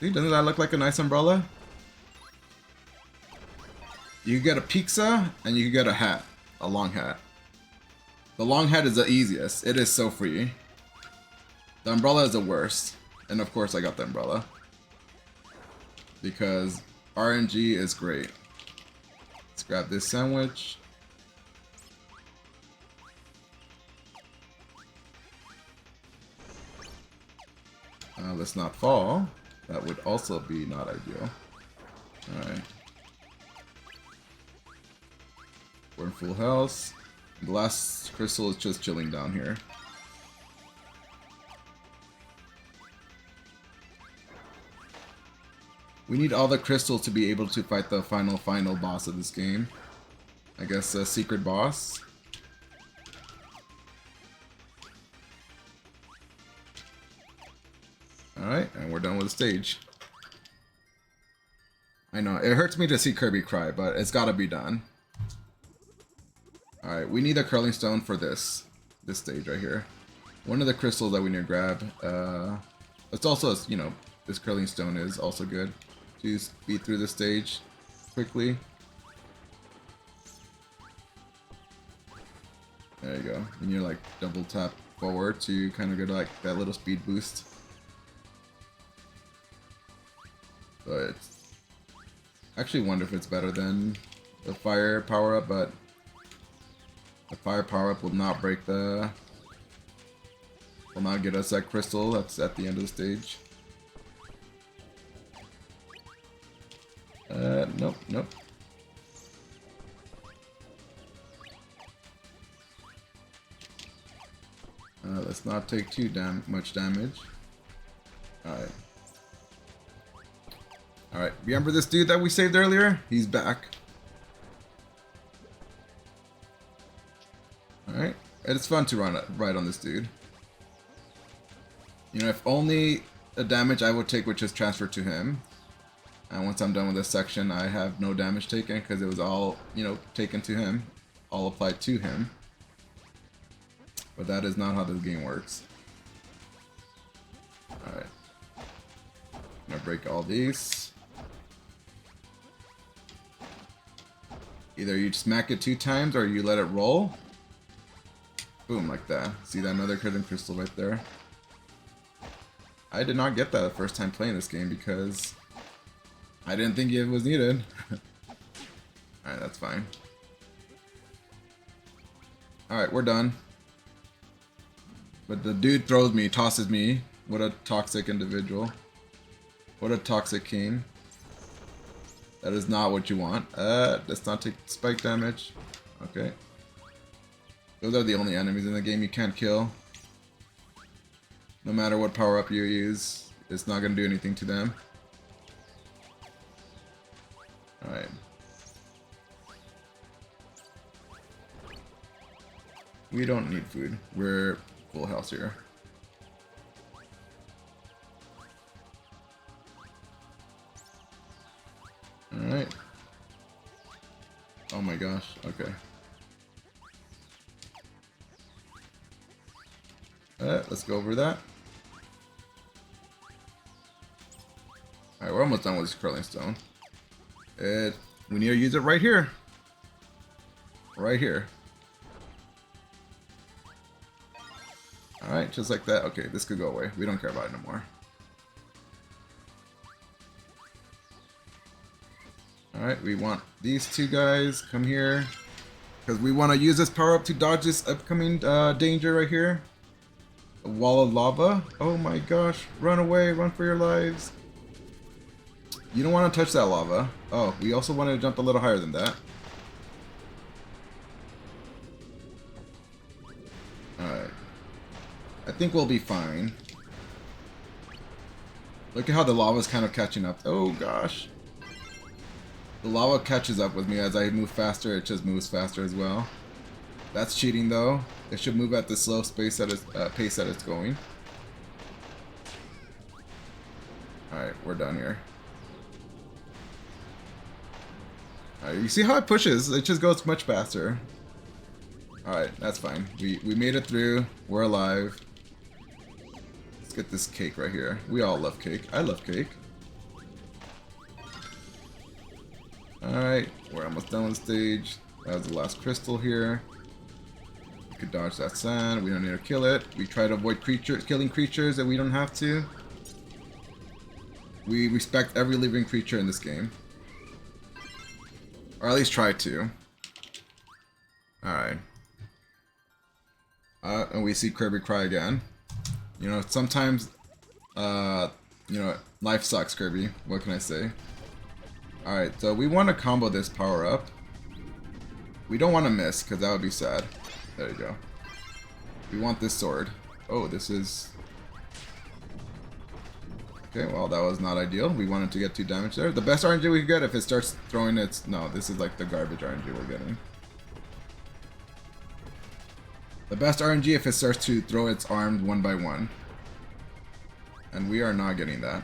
See, doesn't that look like a nice umbrella? You get a pizza and you get a hat. A long hat. The long hat is the easiest. It is so free. The umbrella is the worst. And of course I got the umbrella. Because RNG is great. Let's grab this sandwich. Let's not fall. That would also be not ideal. Alright. We're in full health. The last crystal is just chilling down here. We need all the crystals to be able to fight the final boss of this game. I guess a secret boss. Alright, and we're done with the stage. I know, it hurts me to see Kirby cry, but it's gotta be done. Alright, we need a curling stone for this stage right here. One of the crystals that we need to grab. It's also, you know, this curling stone is also good to speed through the stage quickly. There you go. And you like double tap forward to kind of get like that little speed boost. But I actually wonder if it's better than the fire power up, but the fire power up will not break the. Will not get us that crystal that's at the end of the stage. Nope, nope. Let's not take too much damage. Alright. Alright, remember this dude that we saved earlier? He's back. Alright, it's fun to ride on this dude. You know, if only the damage I would take would just transfer to him. And once I'm done with this section, I have no damage taken because it was all, you know, taken to him. All applied to him. But that is not how this game works. Alright. I'm gonna break all these. Either you smack it 2 times or you let it roll. Boom, like that. See that another hidden crystal right there? I did not get that the first time playing this game because I didn't think it was needed. Alright, that's fine. Alright, we're done. But the dude throws me, tosses me. What a toxic individual. What a toxic king. That is not what you want. Let's not take spike damage. Okay. Those are the only enemies in the game you can't kill. No matter what power up you use, it's not going to do anything to them. Alright. We don't need food. We're full health here. Alright. Oh my gosh, okay. Let's go over that. Alright, we're almost done with this curling stone. We need to use it right here. Right here. Alright, just like that. Okay, this could go away. We don't care about it anymore. Alright, we want these two guys. Come here. Because we want to use this power up to dodge this upcoming danger right here. A wall of lava. Oh my gosh. Run away. Run for your lives. You don't want to touch that lava. Oh, we also wanted to jump a little higher than that. Alright. I think we'll be fine. Look at how the lava is kind of catching up. Oh gosh. The lava catches up with me as I move faster. It just moves faster as well. That's cheating though. It should move at the slow pace that it's going. Alright, we're done here. Alright, you see how it pushes? It just goes much faster. Alright, that's fine. We made it through. We're alive. Let's get this cake right here. We all love cake. I love cake. Alright, we're almost done with the stage. That was the last crystal here. We could dodge that sand. We don't need to kill it. We try to avoid killing creatures that we don't have to. We respect every living creature in this game. Or at least try to. Alright. And we see Kirby cry again. You know, sometimes, you know, life sucks, Kirby. What can I say? Alright, so we want to combo this power up. We don't want to miss, because that would be sad. There you go. We want this sword. Oh, this is... Okay, well, that was not ideal. We wanted to get 2 damage there. The best RNG we could get if it starts throwing its... No, this is like the garbage RNG we're getting. The best RNG if it starts to throw its arms one by one. And we are not getting that.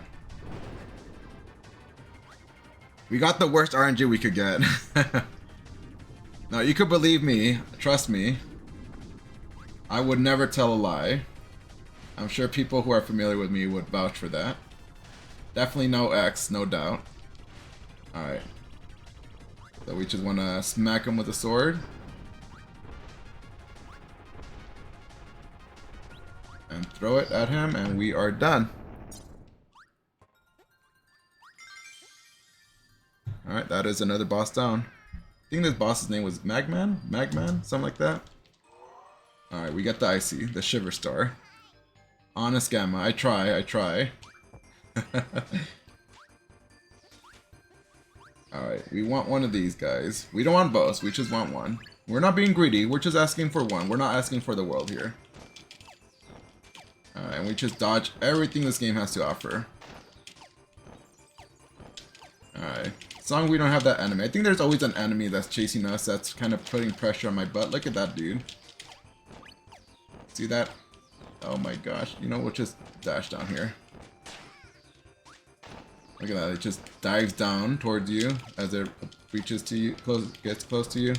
We got the worst RNG we could get. Now, you could believe me. Trust me. I would never tell a lie. I'm sure people who are familiar with me would vouch for that. Definitely no X, no doubt. Alright. So we just want to smack him with a sword. And throw it at him, and we are done. Alright, that is another boss down. I think this boss's name was Magman? Magman? Something like that? Alright, we got the Icy, the Shiver Star. Honest Gamma, I try. Alright, we want one of these guys. We don't want both, we just want one. We're not being greedy, we're just asking for one. We're not asking for the world here. Alright, and we just dodge everything this game has to offer. Alright. As long as we don't have that enemy. I think there's always an enemy that's chasing us that's kind of putting pressure on my butt. Look at that dude. See that? Oh my gosh. You know, we'll just dash down here. Look at that. It just dives down towards you as it reaches to you, gets close to you.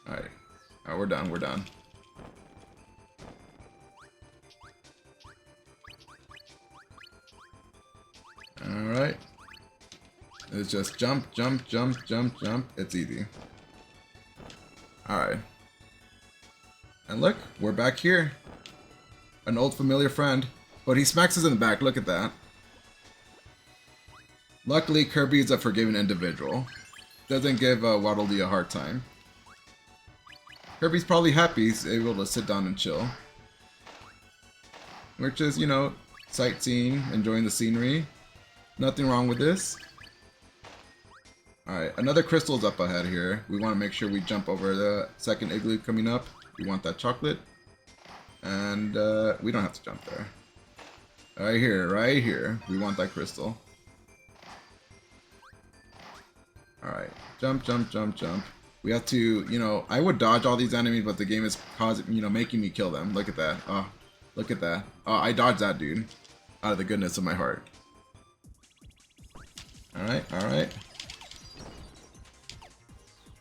Alright. Alright, we're done. We're done. Alright. It's just jump, jump, jump, jump, jump. It's easy. Alright. And look, we're back here. An old familiar friend. But he smacks us in the back, look at that. Luckily, Kirby is a forgiving individual. Doesn't give Waddle Dee a hard time. Kirby's probably happy he's able to sit down and chill. Which is, you know, sightseeing, enjoying the scenery. Nothing wrong with this. Alright, another crystal's up ahead here. We want to make sure we jump over the second igloo coming up. We want that chocolate. And we don't have to jump there. Right here, right here. We want that crystal. Alright, jump, jump, jump, jump. We have to, you know, I would dodge all these enemies, but the game is causing, you know, making me kill them. Look at that. Oh, look at that. Oh, I dodged that dude. Out of the goodness of my heart. Alright, alright.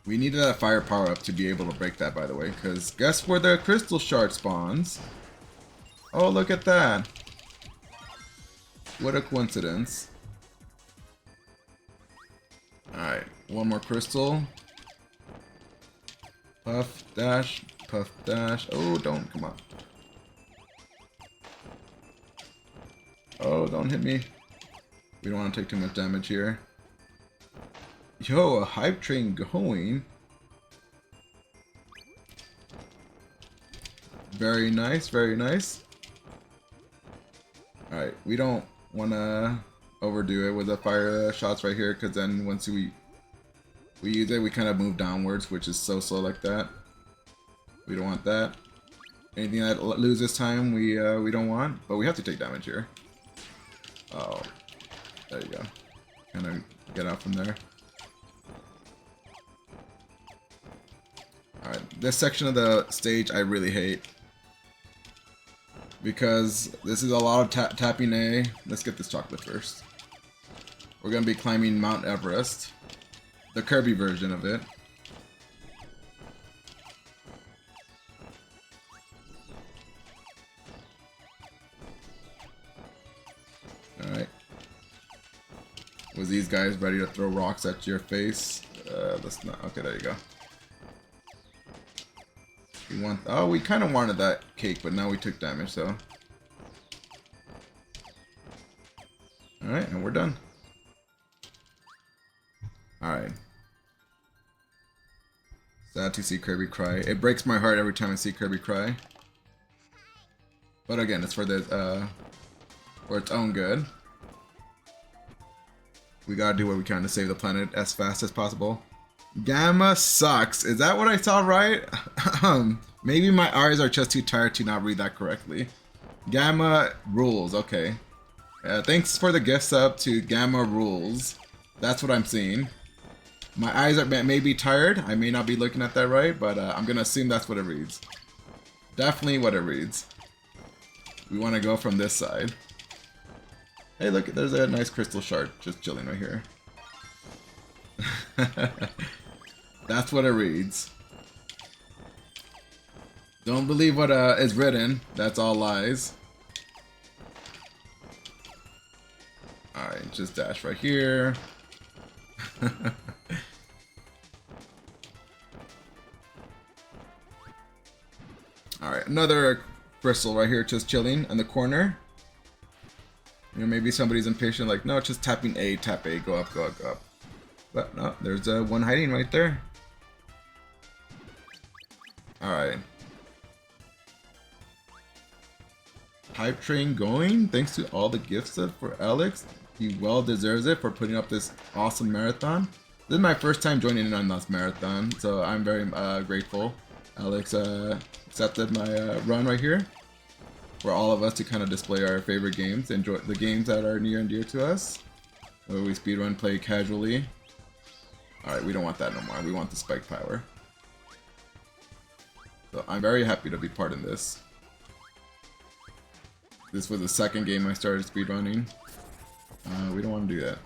We needed that fire power up to be able to break that, by the way, because guess where the crystal shard spawns? Oh, look at that. What a coincidence. Alright, one more crystal. Puff, dash, puff, dash. Oh, don't, come on. Oh, don't hit me. We don't want to take too much damage here. Yo, a hype train going. Very nice, very nice. Alright, we don't want to overdo it with the fire shots right here, because then once we use it, we kind of move downwards, which is so slow like that. We don't want that. Anything that loses time, we don't want, but we have to take damage here. Oh, there you go. Kind of get out from there. Alright, this section of the stage I really hate. Because this is a lot of tapping A. Let's get this chocolate first. We're going to be climbing Mount Everest. The Kirby version of it. Alright. Was these guys ready to throw rocks at your face? Let's not. Okay, there you go. We want. Oh, we kind of wanted that cake, but now we took damage, so. Alright, and we're done. Alright. Sad to see Kirby cry. It breaks my heart every time I see Kirby cry. But again, it's for its own good. We gotta do what we can to save the planet as fast as possible. Gamma sucks. Is that what I saw right? Maybe my eyes are just too tired to not read that correctly. Gamma rules. Okay. Thanks for the gift sub to Gamma rules. That's what I'm seeing. My eyes are may be tired. I may not be looking at that right, but I'm gonna assume that's what it reads. Definitely what it reads. We want to go from this side. Hey, look! There's a nice crystal shard just chilling right here. That's what it reads. Don't believe what is written. That's all lies. Alright, just dash right here. Alright, another crystal right here just chilling in the corner. You know, maybe somebody's impatient, like, no, it's just tapping A, tap A, go up, go up, go up. But no, there's one hiding right there. Alright. Hype train going. Thanks to all the gifts for Alex. He well deserves it for putting up this awesome marathon. This is my first time joining in on this marathon, so I'm very grateful. Alex accepted my run right here. For all of us to kind of display our favorite games, enjoy the games that are near and dear to us. Where we speedrun, play casually. Alright, we don't want that no more. We want the spike power. So I'm very happy to be part in this. This was the second game I started speedrunning. We don't want to do that.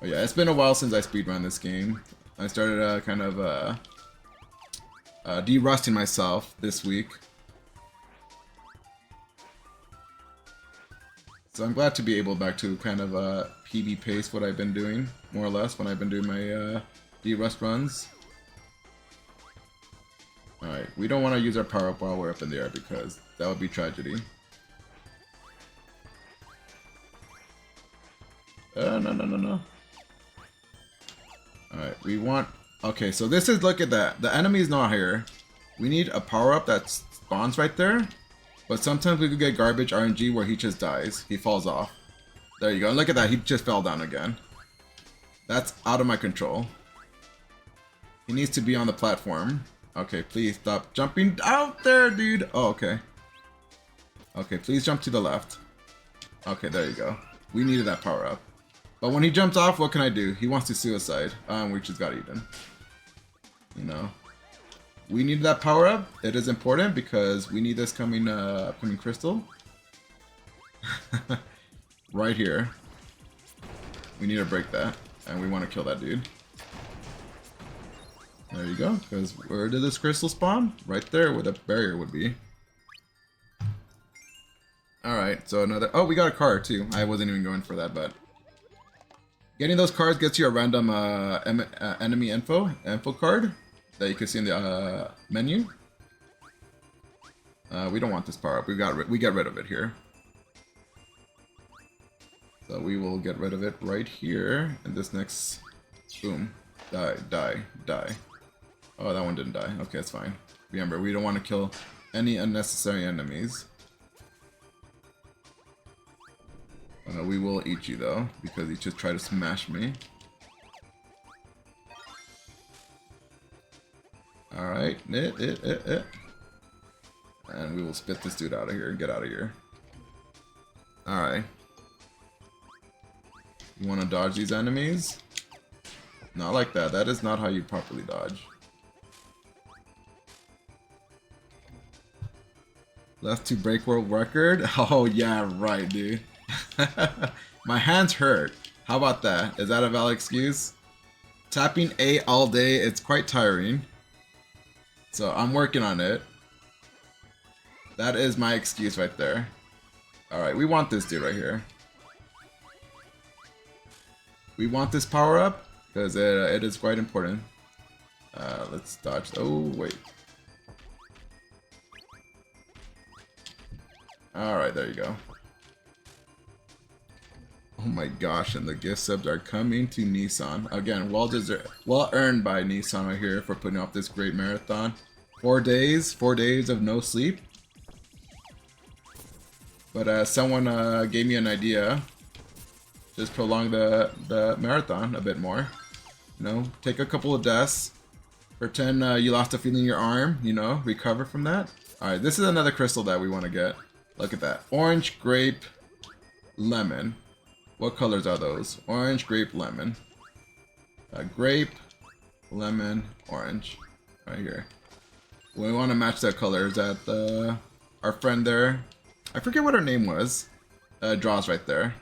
Oh yeah, it's been a while since I speedrun this game. I started kind of de-rusting myself this week. So I'm glad to be able back to kind of PB pace what I've been doing, more or less, when I've been doing my de-rust runs. Alright, we don't want to use our power-up while we're up in the air because that would be tragedy. No. Alright, we want Okay, so this is, look at that. The enemy's not here. We need a power-up that spawns right there. But sometimes we could get garbage RNG where he just dies. He falls off. There you go. And look at that. He just fell down again. That's out of my control. He needs to be on the platform. Okay, please stop jumping out there, dude. Oh, okay. Okay, please jump to the left. Okay, there you go. We needed that power-up. But when he jumps off, what can I do? He wants to suicide. We just got eaten. You know. We need that power up. It is important because we need this coming crystal. Right here. We need to break that. And we want to kill that dude. There you go. Because where did this crystal spawn? Right there where the barrier would be. Alright, so another... Oh, we got a card too. I wasn't even going for that, but... Getting those cards gets you a random enemy info card that you can see in the menu. We don't want this power up. We get rid of it here. So we will get rid of it right here in this next. Boom, die, die, die. Oh, that one didn't die. Okay, it's fine. Remember, we don't want to kill any unnecessary enemies. We will eat you though, because he just tried to smash me. Alright, and we will spit this dude out of here and get out of here. Alright. You want to dodge these enemies? Not like that. That is not how you properly dodge. Left to break world record? Oh yeah, right, dude. My hands hurt. How about that? Is that a valid excuse? Tapping A all day, it's quite tiring. So I'm working on it. That is my excuse right there. Alright, we want this dude right here. We want this power up because it is quite important. Let's dodge. Oh, wait. Alright, there you go. Oh my gosh, and the gift subs are coming to Nissan. Again, well earned by Nissan right here for putting off this great marathon. 4 days of no sleep. But someone gave me an idea. Just prolong the marathon a bit more. You know, take a couple of deaths. Pretend you lost a feeling in your arm, you know, recover from that. Alright, this is another crystal that we want to get. Look at that. Orange, grape, lemon. What colors are those? Orange, grape, lemon. Grape, lemon, orange. Right here. We want to match that colors that our friend there, I forget what her name was, draws right there.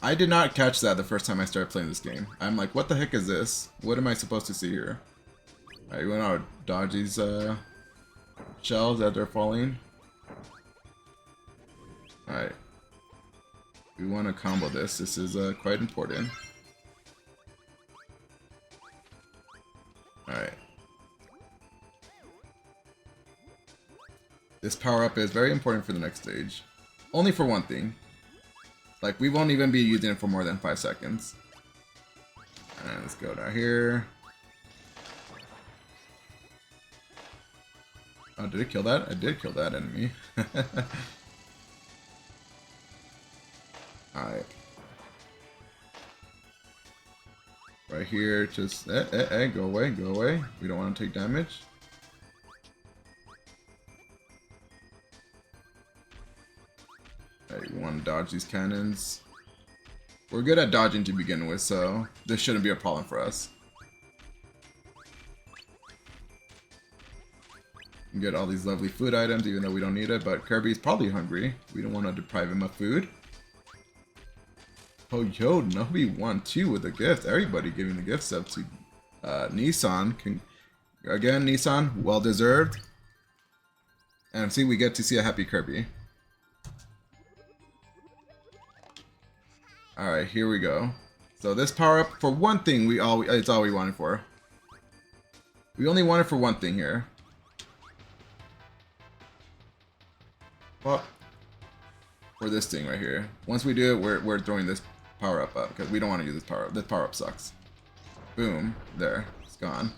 I did not catch that the first time I started playing this game. I'm like, what the heck is this? What am I supposed to see here? Alright, we want to dodge these shells as they're falling. Alright. We want to combo this. This is quite important. Alright. This power-up is very important for the next stage. Only for one thing. Like, we won't even be using it for more than 5 seconds. And let's go down here. Oh, did it kill that? I did kill that enemy. Alright. Right here, just go away, go away. We don't want to take damage. Alright, we want to dodge these cannons. We're good at dodging to begin with, so this shouldn't be a problem for us. Get all these lovely food items, even though we don't need it, but Kirby's probably hungry. We don't want to deprive him of food. Oh, yo, Nobi won too with a gift. Everybody giving the gifts up to Nissan. Again, Nissan, well deserved. And see, we get to see a happy Kirby. Alright, here we go. So this power up, for one thing, it's all we wanted for. We only wanted for one thing here. Well, for this thing right here. Once we do it, we're throwing this power up because we don't want to use this power up. This power up sucks. Boom. There. It's gone.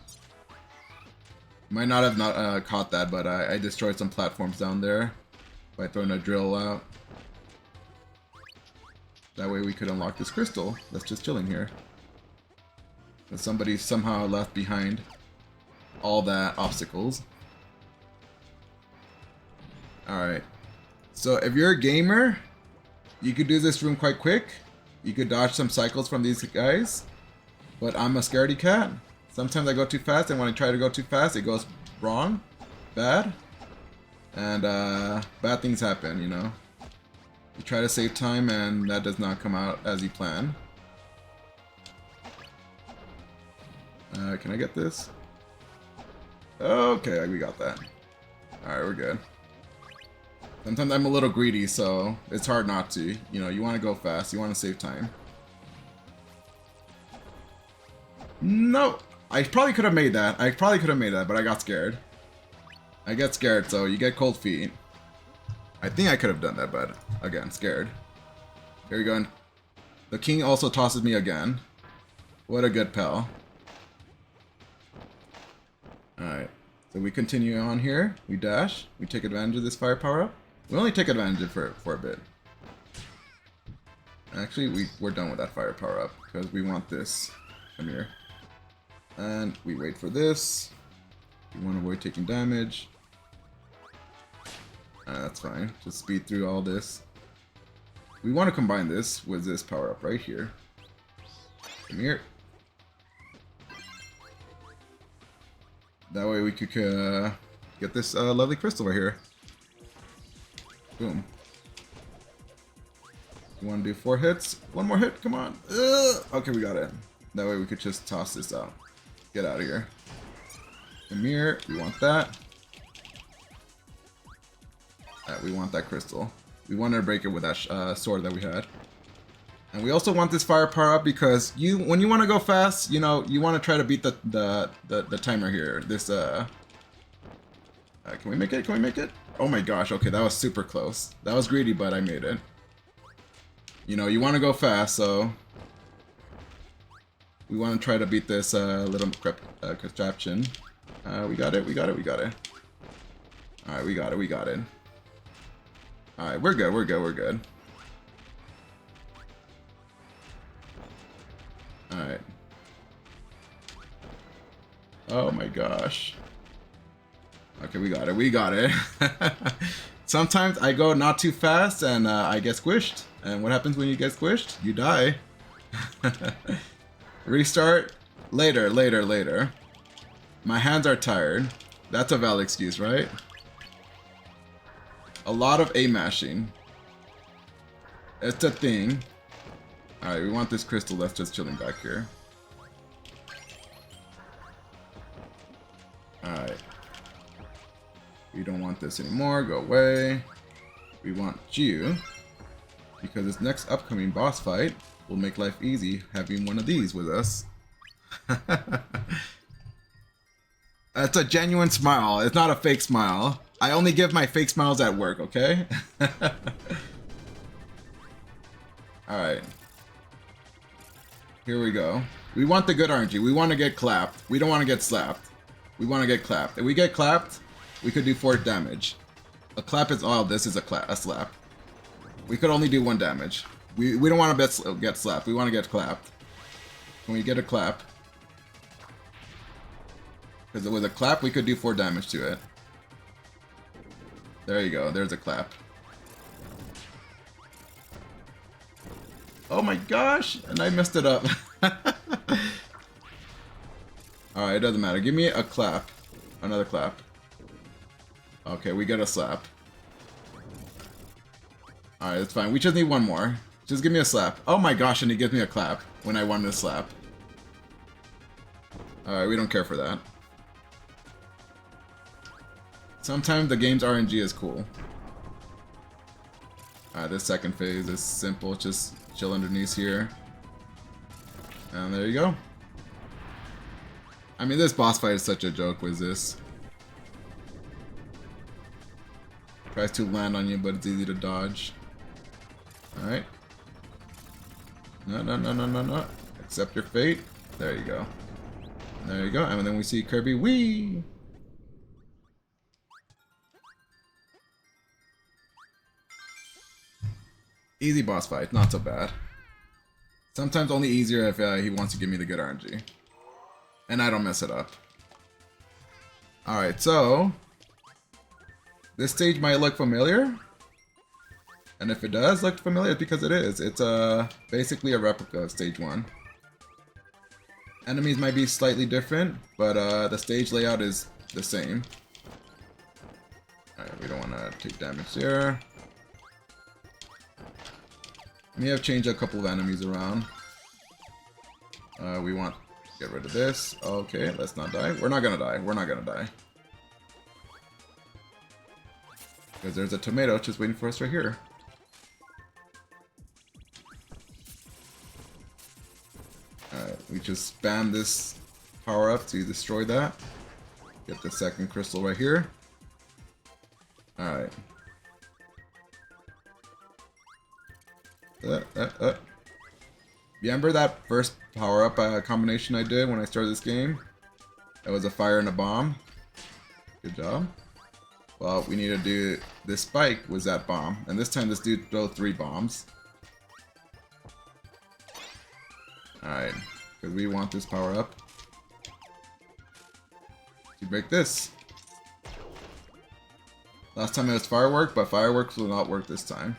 Might not have caught that, but I destroyed some platforms down there by throwing a drill out. That way we could unlock this crystal that's just chilling here. And somebody somehow left behind all that obstacles. Alright. So if you're a gamer, you could do this room quite quick. You could dodge some cycles from these guys. But I'm a scaredy cat. Sometimes I go too fast, and when I try to go too fast, it goes wrong. Bad. And bad things happen, you know. You try to save time, and that does not come out as you plan. Can I get this? Okay, we got that. Alright, we're good. Sometimes I'm a little greedy, so it's hard not to. You know, you want to go fast, you want to save time. No! I probably could have made that. But I got scared. I get scared, so you get cold feet. I think I could have done that, but again, scared. Here we go. And the king also tosses me again. What a good pal. Alright, so we continue on here. We dash. We take advantage of this fire power up. We only take advantage of it for a bit. Actually, we're done with that fire power up because we want this. Come here. And we wait for this. We want to avoid taking damage. That's fine. Just speed through all this. We want to combine this with this power up right here. Come here. That way we could get this lovely crystal right here. Boom. You want to do 4 hits? One more hit, come on. Okay, we got it. That way we could just toss this out. Get out of here. Come here, we want that. We want that crystal. We want to break it with that sword that we had. And we also want this fire power up because when you want to go fast, you know, you want to try to beat the timer here. This can we make it? Can we make it? Oh my gosh, okay, that was super close. That was greedy, but I made it. You know, you want to go fast, so we want to try to beat this little contraption. We got it. Alright, we got it. Alright, we're good. Alright. Oh my gosh. Okay, we got it. Sometimes I go not too fast and I get squished. And what happens when you get squished? You die. Restart. Later. My hands are tired. That's a valid excuse, right? A lot of A-mashing. It's a thing. Alright, we want this crystal that's just chilling back here. Alright. We don't want this anymore. Go away. We want you. Because this next upcoming boss fight will make life easy having one of these with us. That's a genuine smile. It's not a fake smile. I only give my fake smiles at work, okay? Alright. Here we go. We want the good RNG. We want to get clapped. We don't want to get slapped. We want to get clapped. If we get clapped, we could do 4 damage. A clap is all. This is a slap. We could only do 1 damage. We don't want to get slapped. We want to get clapped. Can we get a clap? Because with a clap, we could do 4 damage to it. There you go. There's a clap. Oh my gosh! And I messed it up. Alright, it doesn't matter. Give me a clap. Another clap. Okay, we get a slap. Alright, that's fine. We just need 1 more. Just give me a slap. Oh my gosh, and he gives me a clap when I wanted a slap. Alright, we don't care for that. Sometimes the game's RNG is cool. Alright, this second phase is simple. Just chill underneath here. And there you go. I mean, this boss fight is such a joke with this. Tries to land on you, but it's easy to dodge. Alright. No, no, no, no, no, no. Accept your fate. There you go. There you go. And then we see Kirby. Whee! Easy boss fight. Not so bad. Sometimes only easier if he wants to give me the good RNG. And I don't mess it up. Alright, so... this stage might look familiar. And if it does look familiar, it's because it is. It's basically a replica of stage 1. Enemies might be slightly different, but the stage layout is the same. Alright, we don't want to take damage there. May have changed a couple of enemies around. We want to get rid of this. Okay, let's not die. We're not gonna die. We're not gonna die. Because there's a tomato just waiting for us right here. Alright, we just spam this power up to destroy that. Get the second crystal right here. Alright. Remember that first power-up combination I did when I started this game? That was a fire and a bomb. Good job. Well, we need to do this spike was that bomb. And this time this dude threw 3 bombs. Alright. Because we want this power-up. To break this. Last time it was firework, but fireworks will not work this time.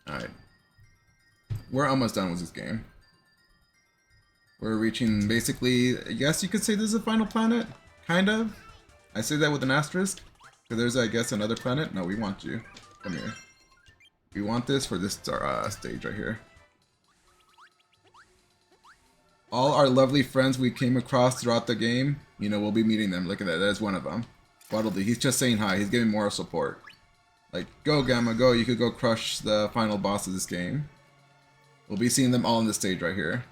Alright. We're almost done with this game. We're reaching basically, I guess you could say this is a final planet? Kind of. I say that with an asterisk. Because there's, I guess, another planet. No, we want you. Come here. We want this for this stage right here. All our lovely friends we came across throughout the game, you know, we'll be meeting them. Look at that. There's one of them. Waddledee. He's just saying hi. He's giving moral support. Like, go Gamma, go. You could go crush the final boss of this game. We'll be seeing them all on the stage right here.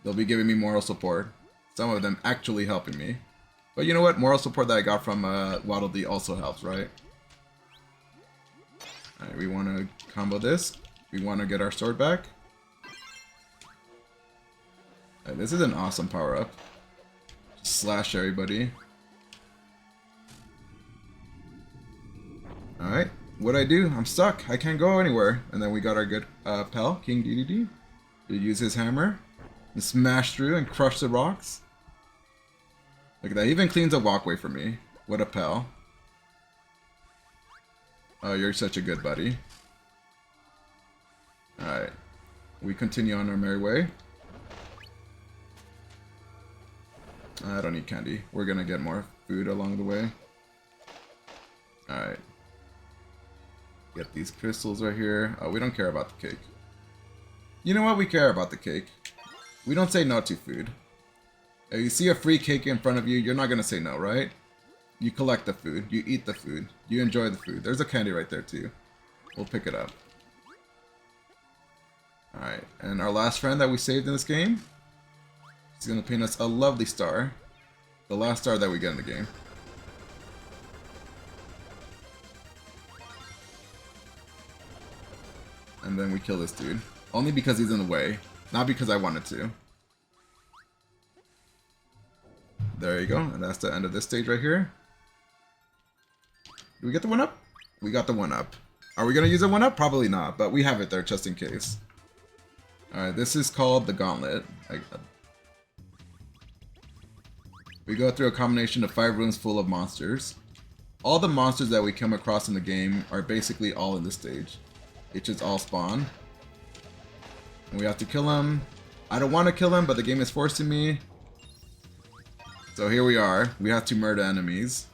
They'll be giving me moral support. Some of them actually helping me. But you know what? Moral support that I got from Waddledee also helps, right? Alright, we want to combo this. We want to get our sword back. Alright, this is an awesome power-up. Slash everybody. Alright, what'd I do? I'm stuck. I can't go anywhere. And then we got our good pal, King DDD. He use his hammer and smash through and crush the rocks. Look at that. He even cleans a walkway for me. What a pal. Oh, you're such a good buddy. Alright. We continue on our merry way. I don't need candy. We're gonna get more food along the way. Alright. Get these crystals right here. Oh, we don't care about the cake. You know what? We care about the cake. We don't say no to food. If you see a free cake in front of you, you're not gonna say no, right? You collect the food. You eat the food. You enjoy the food. There's a candy right there too. We'll pick it up. Alright, and our last friend that we saved in this game, he's gonna paint us a lovely star. The last star that we get in the game. And then we kill this dude. Only because he's in the way. Not because I wanted to. There you go. And that's the end of this stage right here. Did we get the 1-up? We got the 1-up. Are we going to use a 1-up? Probably not. But we have it there just in case. Alright, this is called the Gauntlet. We go through a combination of 5 rooms full of monsters. All the monsters that we come across in the game are basically all in this stage. It just all spawn. And we have to kill them. I don't want to kill them, but the game is forcing me. So here we are. We have to murder enemies.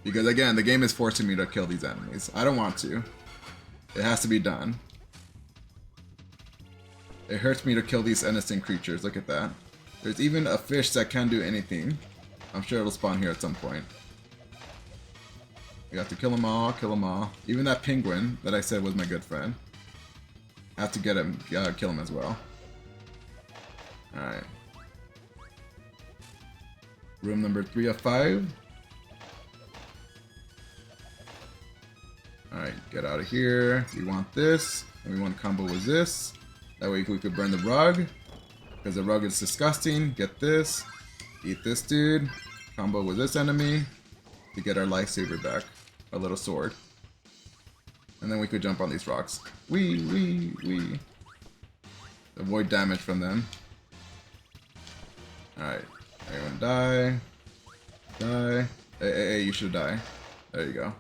Because again, the game is forcing me to kill these enemies. I don't want to. It has to be done. It hurts me to kill these innocent creatures. Look at that. There's even a fish that can't do anything. I'm sure it'll spawn here at some point. We have to kill them all, kill them all. Even that penguin that I said was my good friend. I have to get him, kill him as well. Alright. Room number 3 of 5. Alright, get out of of here. We want this. And we want to combo with this. That way we could burn the rug. Because the rug is disgusting. Get this. Eat this dude. Combo with this enemy. To get our lifesaver back. Our little sword. And then we could jump on these rocks. Wee. Avoid damage from them. Alright. Everyone die. Die. Hey, you should die. There you go.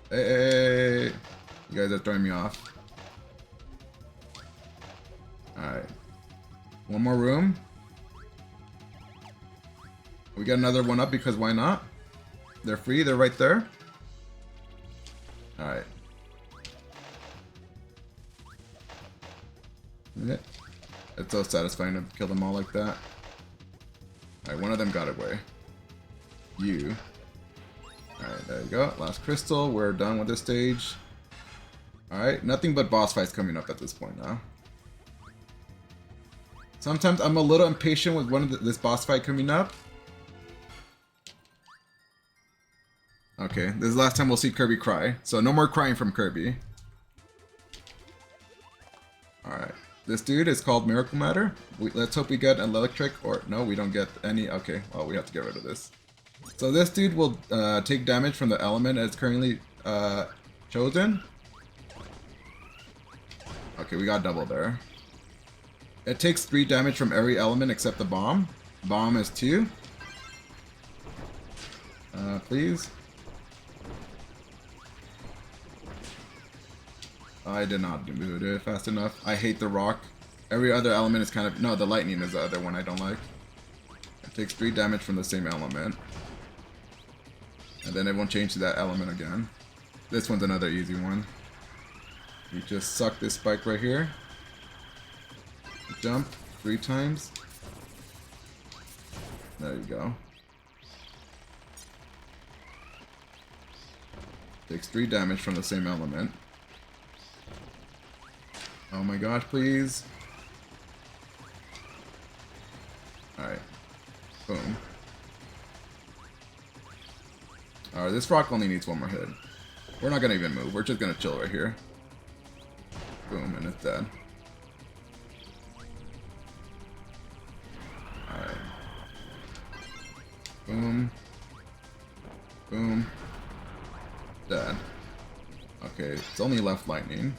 Hey. You guys are throwing me off. Alright. One more room. We got another one up because why not? They're free, they're right there. Alright. Yeah. It's so satisfying to kill them all like that. Alright, one of them got away. You. Alright, there you go. Last crystal. We're done with this stage. Alright, nothing but boss fights coming up at this point now. Sometimes I'm a little impatient with this boss fight coming up. Okay, this is the last time we'll see Kirby cry. So no more crying from Kirby. Alright. This dude is called Miracle Matter. Let's hope we get an electric, or no, we don't get any. Okay, well, we have to get rid of this. So this dude will take damage from the element as currently chosen. Okay, we got double there. It takes 3 damage from every element except the bomb. Bomb is 2. Please. I did not do it fast enough. I hate the rock. Every other element is kind of... No, the lightning is the other one I don't like. It takes 3 damage from the same element. And then it won't change to that element again. This one's another easy one. You just suck this spike right here. Jump 3 times. There you go. Takes 3 damage from the same element. Oh my gosh, please. Alright. Boom. Alright, this rock only needs 1 more hit. We're not gonna even move, we're just gonna chill right here. Boom, and it's dead. Alright. Boom. Boom. Dead. Okay, it's only left lightning.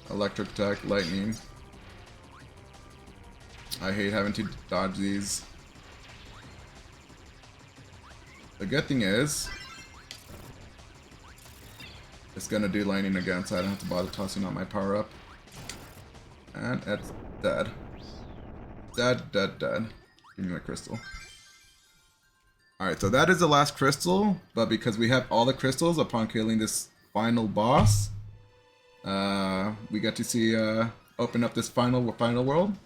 Electric attack, lightning. I hate having to dodge these. The good thing is, it's gonna do lightning again, so I don't have to bother tossing out my power up. And it's dead. Dead. Give me my crystal. Alright, so that is the last crystal, but because we have all the crystals upon killing this final boss, we get to see open up this final world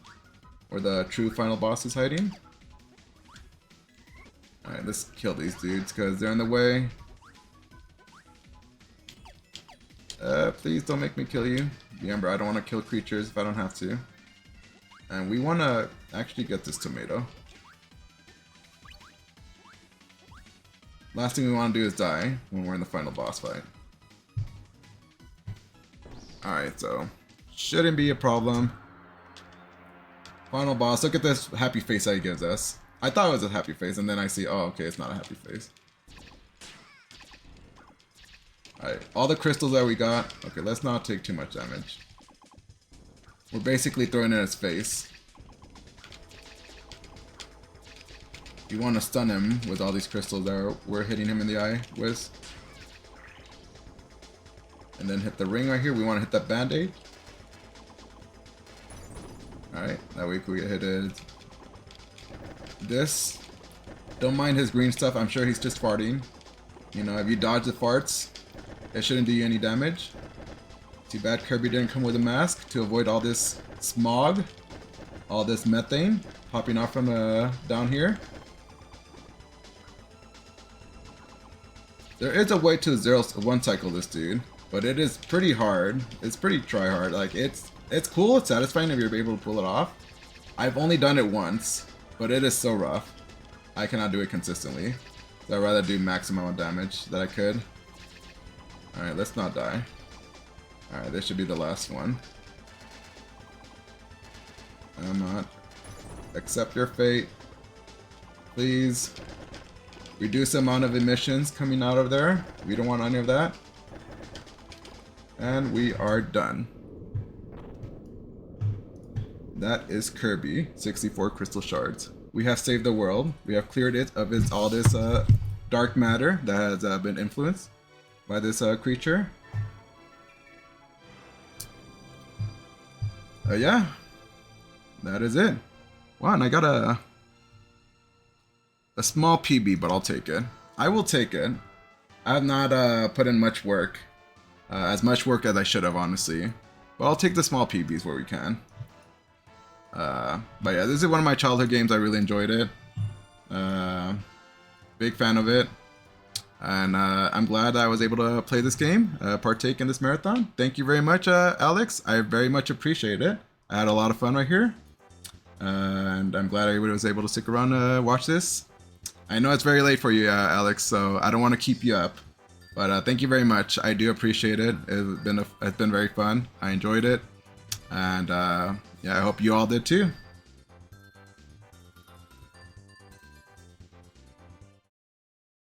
where the true final boss is hiding. Alright, let's kill these dudes because they're in the way. Please don't make me kill you. Remember, I don't want to kill creatures if I don't have to. And we want to actually get this tomato. Last thing we want to do is die when we're in the final boss fight. Alright, so shouldn't be a problem. Final boss. Look at this happy face that he gives us. I thought it was a happy face, and then I see, oh, okay, it's not a happy face. Alright, all the crystals that we got. Okay, let's not take too much damage. We're basically throwing it in his face. You want to stun him with all these crystals that we're hitting him in the eye with. And then hit the ring right here. We want to hit that band-aid. Alright, that way we hit it. This. Don't mind his green stuff. I'm sure he's just farting. You know, if you dodge the farts, it shouldn't do you any damage. Too bad Kirby didn't come with a mask to avoid all this smog. All this methane popping off from down here. There is a way to 1 cycle this dude, but it is pretty hard. It's pretty try hard. Like it's cool, it's satisfying if you're able to pull it off. I've only done it once, but it is so rough. I cannot do it consistently. So I'd rather do max amount of damage that I could. Alright, let's not die. Alright, this should be the last one. I'm not. Accept your fate. Please. Reduce the amount of emissions coming out of there. We don't want any of that. And we are done. That is Kirby, 64 crystal shards. We have saved the world. We have cleared it of all this dark matter that has been influenced by this creature. Yeah, that is it. Wow, and I got a small PB, but I'll take it. I will take it. I have not put in much work, as much work as I should have, honestly. But I'll take the small PBs where we can. But yeah, this is one of my childhood games. I really enjoyed it. Big fan of it. And I'm glad I was able to play this game, partake in this marathon. Thank you very much, Alex. I very much appreciate it. I had a lot of fun right here. And I'm glad I was able to stick around to watch this. I know it's very late for you, Alex, so I don't want to keep you up. But thank you very much. I do appreciate it. It's been very fun. I enjoyed it. And yeah, I hope you all did too.